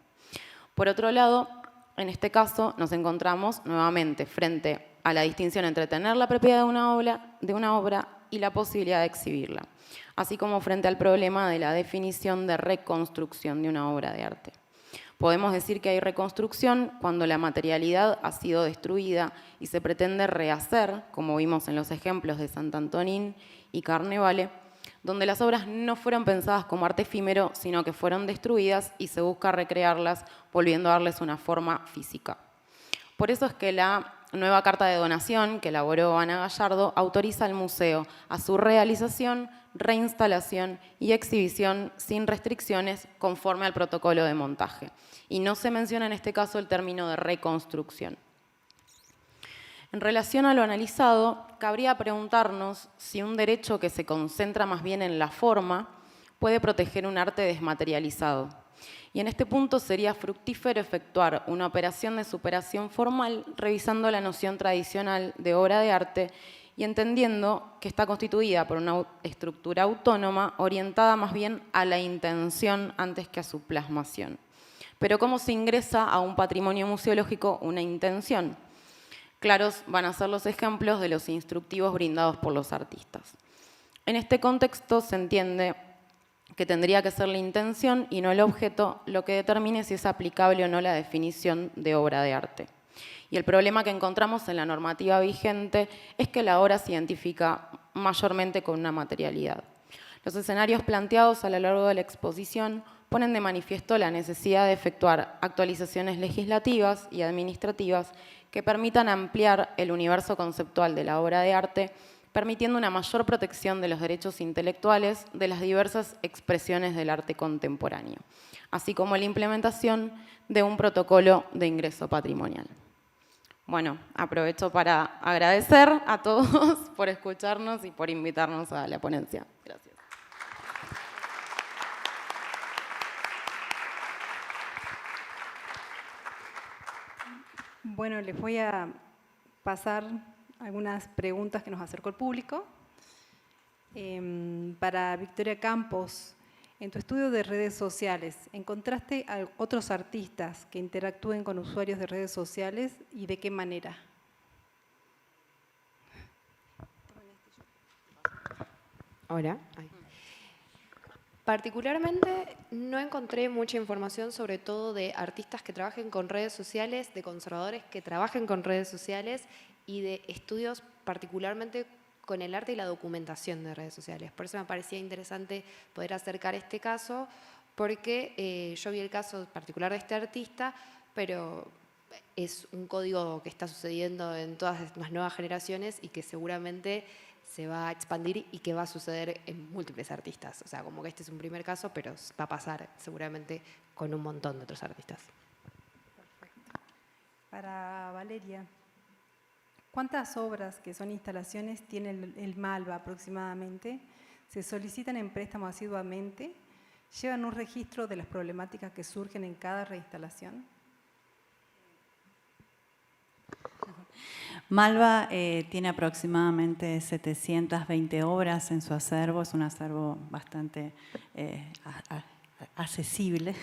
Por otro lado, en este caso nos encontramos nuevamente frente a la distinción entre tener la propiedad de una obra y la posibilidad de exhibirla, así como frente al problema de la definición de reconstrucción de una obra de arte. Podemos decir que hay reconstrucción cuando la materialidad ha sido destruida y se pretende rehacer, como vimos en los ejemplos de Sant Antonín y Carnevale, donde las obras no fueron pensadas como arte efímero, sino que fueron destruidas y se busca recrearlas, volviendo a darles una forma física. Por eso es que la nueva carta de donación que elaboró Ana Gallardo autoriza al museo a su realización, reinstalación y exhibición sin restricciones conforme al protocolo de montaje. Y no se menciona en este caso el término de reconstrucción. En relación a lo analizado, cabría preguntarnos si un derecho que se concentra más bien en la forma puede proteger un arte desmaterializado. Y en este punto sería fructífero efectuar una operación de superación formal revisando la noción tradicional de obra de arte y entendiendo que está constituida por una estructura autónoma orientada más bien a la intención antes que a su plasmación. Pero ¿cómo se ingresa a un patrimonio museológico una intención? Claros van a ser los ejemplos de los instructivos brindados por los artistas. En este contexto se entiende que tendría que ser la intención y no el objeto lo que determine si es aplicable o no la definición de obra de arte. Y el problema que encontramos en la normativa vigente es que la obra se identifica mayormente con una materialidad. Los escenarios planteados a lo largo de la exposición ponen de manifiesto la necesidad de efectuar actualizaciones legislativas y administrativas que permitan ampliar el universo conceptual de la obra de arte, permitiendo una mayor protección de los derechos intelectuales de las diversas expresiones del arte contemporáneo, así como la implementación de un protocolo de ingreso patrimonial. Bueno, aprovecho para agradecer a todos por escucharnos y por invitarnos a la ponencia. Gracias. Bueno, les voy a pasar algunas preguntas que nos acercó el público. Para Victoria Campos, en tu estudio de redes sociales, ¿encontraste a otros artistas que interactúen con usuarios de redes sociales y de qué manera? Hola. Particularmente no encontré mucha información, sobre todo de artistas que trabajen con redes sociales, de conservadores que trabajen con redes sociales y de estudios particularmente con el arte y la documentación de redes sociales. Por eso me parecía interesante poder acercar este caso, porque yo vi el caso particular de este artista, pero es un código que está sucediendo en todas las nuevas generaciones y que seguramente se va a expandir y que va a suceder en múltiples artistas. O sea, como que este es un primer caso, pero va a pasar seguramente con un montón de otros artistas. Perfecto. Para Valeria, ¿cuántas obras que son instalaciones tiene el Malva aproximadamente? ¿Se solicitan en préstamo asiduamente? ¿Llevan un registro de las problemáticas que surgen en cada reinstalación? Malva tiene aproximadamente 720 obras en su acervo, es un acervo bastante accesible.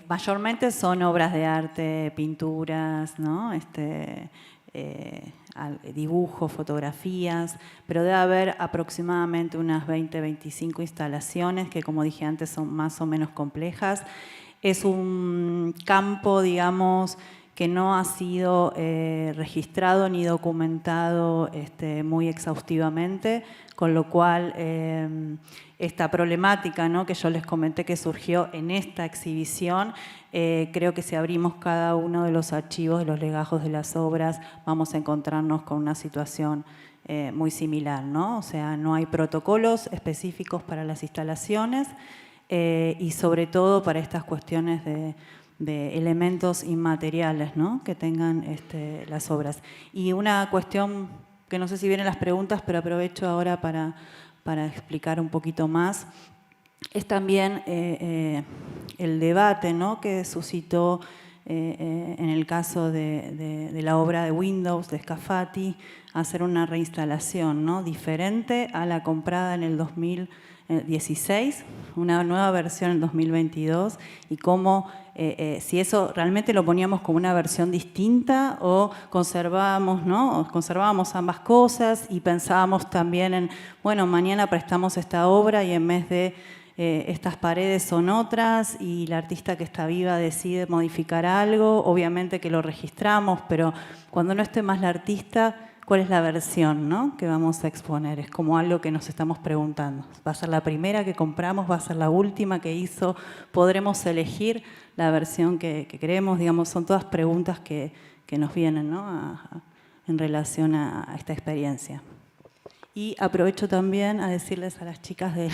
Mayormente son obras de arte, pinturas, ¿no? Dibujos, fotografías, pero debe haber aproximadamente unas 20-25 instalaciones que, como dije antes, son más o menos complejas. Es un campo, digamos, que no ha sido registrado ni documentado muy exhaustivamente, con lo cual esta problemática, ¿no?, que yo les comenté que surgió en esta exhibición, creo que si abrimos cada uno de los archivos de los legajos de las obras vamos a encontrarnos con una situación muy similar, ¿no? O sea, no hay protocolos específicos para las instalaciones y sobre todo para estas cuestiones de elementos inmateriales, ¿no?, que tengan las obras. Y una cuestión que no sé si vienen las preguntas, pero aprovecho ahora para explicar un poquito más, es también el debate, ¿no?, que suscitó en el caso de la obra de Windows de Scafati, hacer una reinstalación, ¿no?, diferente a la comprada en el 2016, una nueva versión en 2022, y cómo si eso realmente lo poníamos como una versión distinta o conservábamos, ¿no?, o conservábamos ambas cosas y pensábamos también en, bueno, mañana prestamos esta obra y en vez de estas paredes son otras y la artista que está viva decide modificar algo, obviamente que lo registramos, pero cuando no esté más la artista, ¿cuál es la versión, ¿no?, que vamos a exponer? Es como algo que nos estamos preguntando. ¿Va a ser la primera que compramos? ¿Va a ser la última que hizo? ¿Podremos elegir la versión que queremos? Digamos, son todas preguntas que nos vienen, ¿no?, en relación a esta experiencia. Y aprovecho también a decirles a las chicas de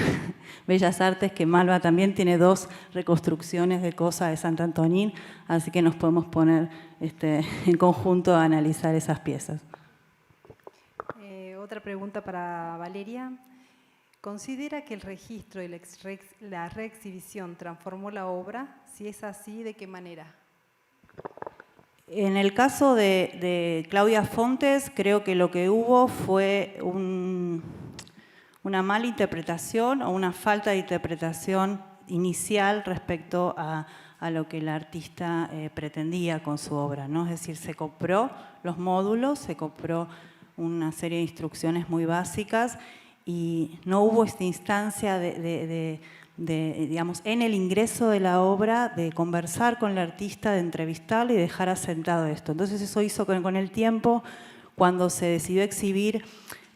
Bellas Artes que Malva también tiene 2 reconstrucciones de Cosa de Sant Antonín, así que nos podemos poner en conjunto a analizar esas piezas. Otra pregunta para Valeria. ¿Considera que el registro y la reexhibición transformó la obra? Si es así, ¿de qué manera? En el caso de Claudia Fontes, creo que lo que hubo fue una mala interpretación o una falta de interpretación inicial respecto a lo que el artista pretendía con su obra, ¿no? Es decir, se compró los módulos, se compró una serie de instrucciones muy básicas y no hubo esta instancia digamos, en el ingreso de la obra, de conversar con el artista, de entrevistarle y dejar asentado esto. Entonces eso hizo que con el tiempo, cuando se decidió exhibir,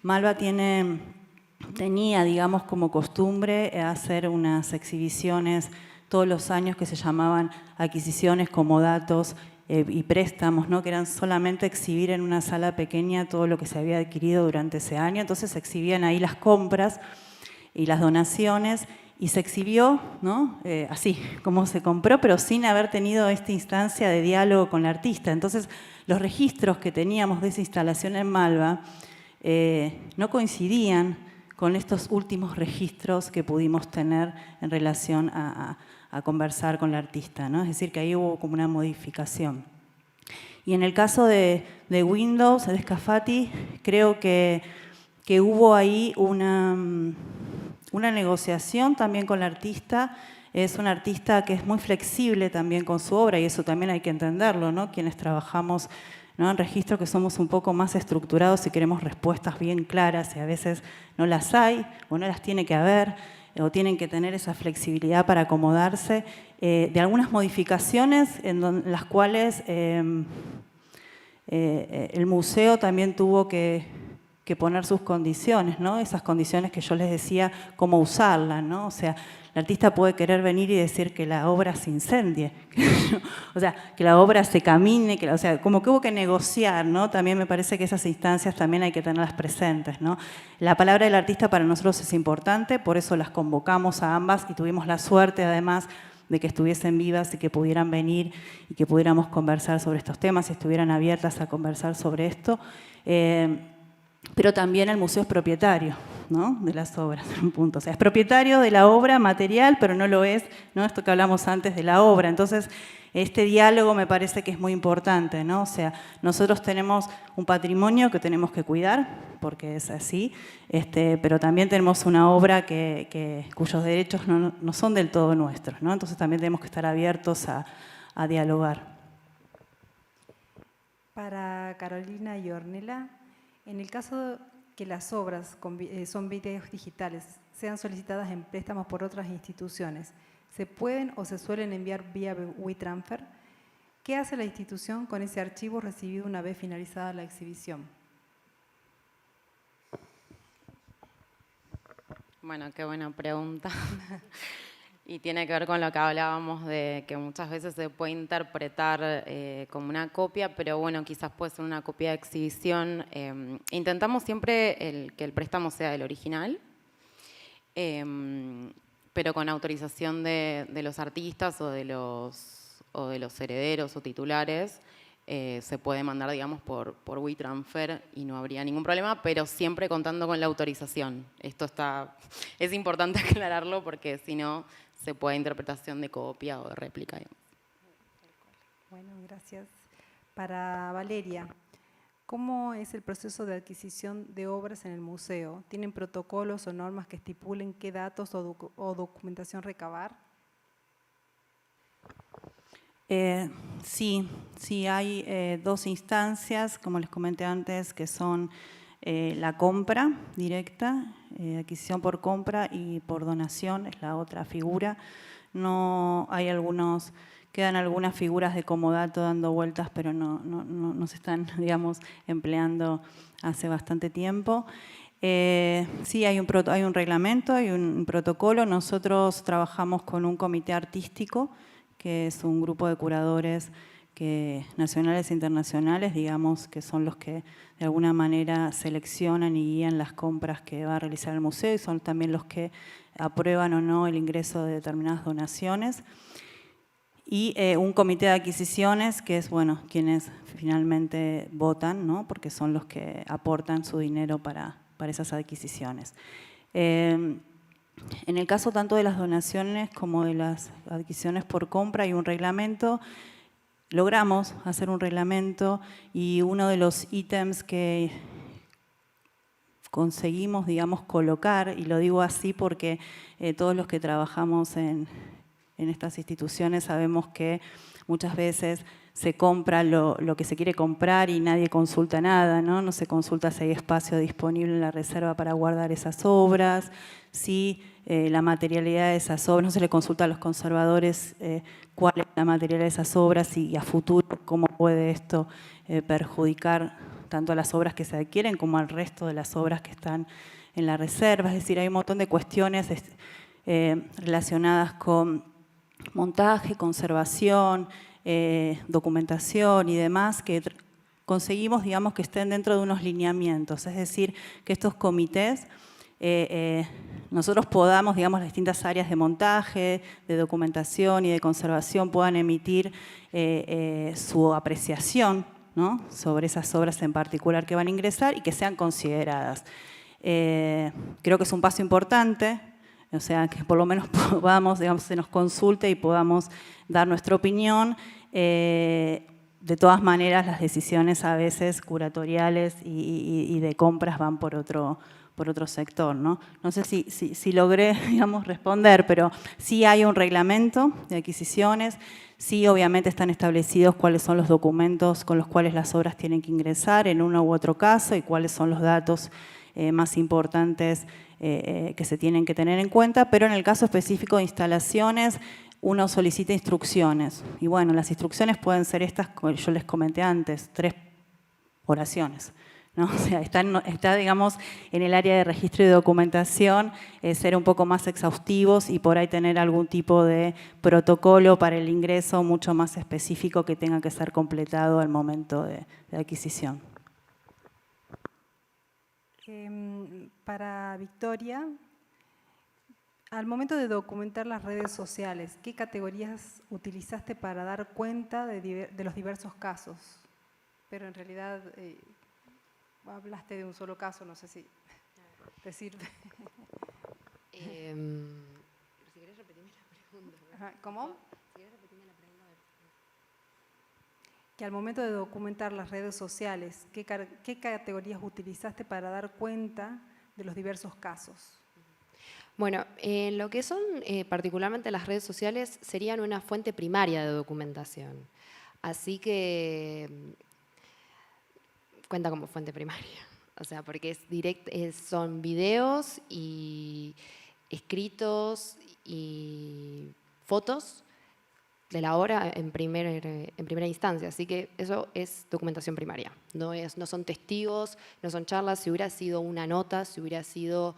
Malva tenía, digamos, como costumbre hacer unas exhibiciones todos los años que se llamaban adquisiciones, comodatos y préstamos, ¿no? Que eran solamente exhibir en una sala pequeña todo lo que se había adquirido durante ese año. Entonces se exhibían ahí las compras y las donaciones y se exhibió, ¿no? Así como se compró, pero sin haber tenido esta instancia de diálogo con el artista. Entonces los registros que teníamos de esa instalación en Malva no coincidían con estos últimos registros que pudimos tener en relación a conversar con el artista, ¿no? Es decir, que ahí hubo como una modificación. Y en el caso de Windows, de Scafati, creo que hubo ahí una negociación también con el artista. Es un artista que es muy flexible también con su obra y eso también hay que entenderlo, ¿no? Quienes trabajamos, ¿no?, en registro, que somos un poco más estructurados y queremos respuestas bien claras y a veces no las hay o no las tiene que haber o tienen que tener esa flexibilidad para acomodarse de algunas modificaciones en las cuales el museo también tuvo que poner sus condiciones, ¿no? Esas condiciones que yo les decía, cómo usarlas, ¿no? O sea, el artista puede querer venir y decir que la obra se incendie, o sea, que la obra se camine, o sea, como que hubo que negociar, ¿no? También me parece que esas instancias también hay que tenerlas presentes, ¿no? La palabra del artista para nosotros es importante, por eso las convocamos a ambas y tuvimos la suerte, además, de que estuviesen vivas y que pudieran venir y que pudiéramos conversar sobre estos temas y estuvieran abiertas a conversar sobre esto. Pero también el museo es propietario, ¿no?, de las obras, en un punto. O sea, es propietario de la obra material, pero no lo es, ¿no?, esto que hablamos antes de la obra. Entonces, este diálogo me parece que es muy importante, ¿no? O sea, nosotros tenemos un patrimonio que tenemos que cuidar, porque es así, pero también tenemos una obra cuyos derechos no son del todo nuestros, ¿no? Entonces también tenemos que estar abiertos a dialogar. Para Carolina y Ornella, en el caso que las obras son videos digitales, sean solicitadas en préstamos por otras instituciones, ¿se pueden o se suelen enviar vía WeTransfer? ¿Qué hace la institución con ese archivo recibido una vez finalizada la exhibición? Bueno, qué buena pregunta. Y tiene que ver con lo que hablábamos de que muchas veces se puede interpretar como una copia, pero bueno, quizás puede ser una copia de exhibición. Intentamos siempre que el préstamo sea el original, pero con autorización de los artistas o de los herederos o titulares. Se puede mandar, digamos, por WeTransfer y no habría ningún problema, pero siempre contando con la autorización. Esto es importante aclararlo porque si no se puede interpretación de copia o de réplica. Bueno, gracias. Para Valeria, ¿cómo es el proceso de adquisición de obras en el museo? ¿Tienen protocolos o normas que estipulen qué datos o documentación recabar? Sí, hay dos instancias, como les comenté antes, que son la compra directa, adquisición por compra y por donación, es la otra figura. No hay quedan algunas figuras de comodato dando vueltas, pero no se están, digamos, empleando hace bastante tiempo. Sí, hay un reglamento, hay un protocolo. Nosotros trabajamos con un comité artístico, que es un grupo de curadores nacionales e internacionales, digamos, que son los que de alguna manera seleccionan y guían las compras que va a realizar el museo y son también los que aprueban o no el ingreso de determinadas donaciones. Y un comité de adquisiciones, que es, bueno, quienes finalmente votan, ¿no?, porque son los que aportan su dinero para esas adquisiciones. En el caso tanto de las donaciones como de las adquisiciones por compra hay un reglamento. Logramos hacer un reglamento y uno de los ítems que conseguimos, digamos, colocar, y lo digo así porque todos los que trabajamos en estas instituciones sabemos que muchas veces se compra lo que se quiere comprar y nadie consulta nada, ¿no? No se consulta si hay espacio disponible en la reserva para guardar esas obras, si la materialidad de esas obras, no se le consulta a los conservadores cuál es la materialidad de esas obras y a futuro cómo puede esto perjudicar tanto a las obras que se adquieren como al resto de las obras que están en la reserva. Es decir, hay un montón de cuestiones relacionadas con montaje, conservación, documentación y demás que conseguimos, digamos, que estén dentro de unos lineamientos. Es decir, que estos comités nosotros podamos, digamos, las distintas áreas de montaje, de documentación y de conservación puedan emitir su apreciación, ¿no?, sobre esas obras en particular que van a ingresar y que sean consideradas. Creo que es un paso importante, o sea, que por lo menos podamos, digamos, se nos consulte y podamos dar nuestra opinión. De todas maneras, las decisiones a veces curatoriales y de compras van por otro sector, ¿no? No sé si logré, digamos, responder, pero sí hay un reglamento de adquisiciones, sí obviamente están establecidos cuáles son los documentos con los cuales las obras tienen que ingresar en uno u otro caso y cuáles son los datos más importantes que se tienen que tener en cuenta, pero en el caso específico de instalaciones uno solicita instrucciones. Y bueno, las instrucciones pueden ser estas, como yo les comenté antes, 3 oraciones, ¿no? O sea, está, digamos, en el área de registro y documentación, ser un poco más exhaustivos y por ahí tener algún tipo de protocolo para el ingreso mucho más específico que tenga que ser completado al momento de adquisición. Para Victoria, al momento de documentar las redes sociales, ¿qué categorías utilizaste para dar cuenta de los diversos casos? Pero en realidad hablaste de un solo caso, no sé si te sirve. Si querés repetirme la pregunta. Ajá, ¿cómo? Si querés repetirme la pregunta. Que al momento de documentar las redes sociales, ¿qué categorías utilizaste para dar cuenta de los diversos casos? Bueno, lo que son particularmente las redes sociales serían una fuente primaria de documentación. Así que cuenta como fuente primaria. O sea, porque son videos y escritos y fotos de la obra en primera instancia. Así que eso es documentación primaria. No son testigos, no son charlas. Si hubiera sido una nota, si hubiera sido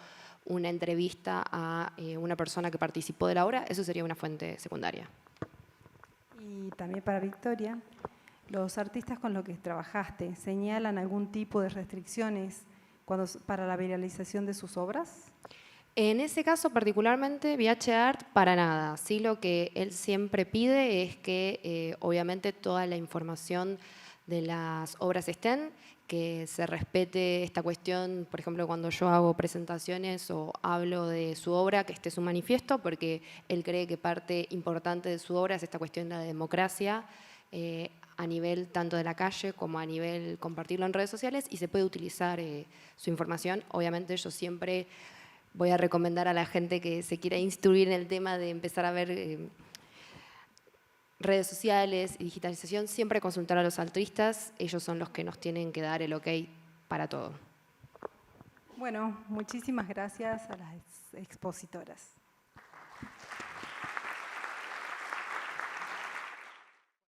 una entrevista a una persona que participó de la obra, eso sería una fuente secundaria. Y también para Victoria, ¿los artistas con los que trabajaste señalan algún tipo de restricciones para la viralización de sus obras? En ese caso particularmente, VH-Art, para nada. Sí, lo que él siempre pide es que obviamente toda la información de las obras estén, que se respete esta cuestión, por ejemplo, cuando yo hago presentaciones o hablo de su obra, que esté su manifiesto, porque él cree que parte importante de su obra es esta cuestión de la democracia, a nivel tanto de la calle como a nivel compartirlo en redes sociales, y se puede utilizar su información. Obviamente yo siempre voy a recomendar a la gente que se quiera instruir en el tema de empezar a ver redes sociales y digitalización, siempre consultar a los altruistas. Ellos son los que nos tienen que dar el ok para todo. Bueno, muchísimas gracias a las expositoras.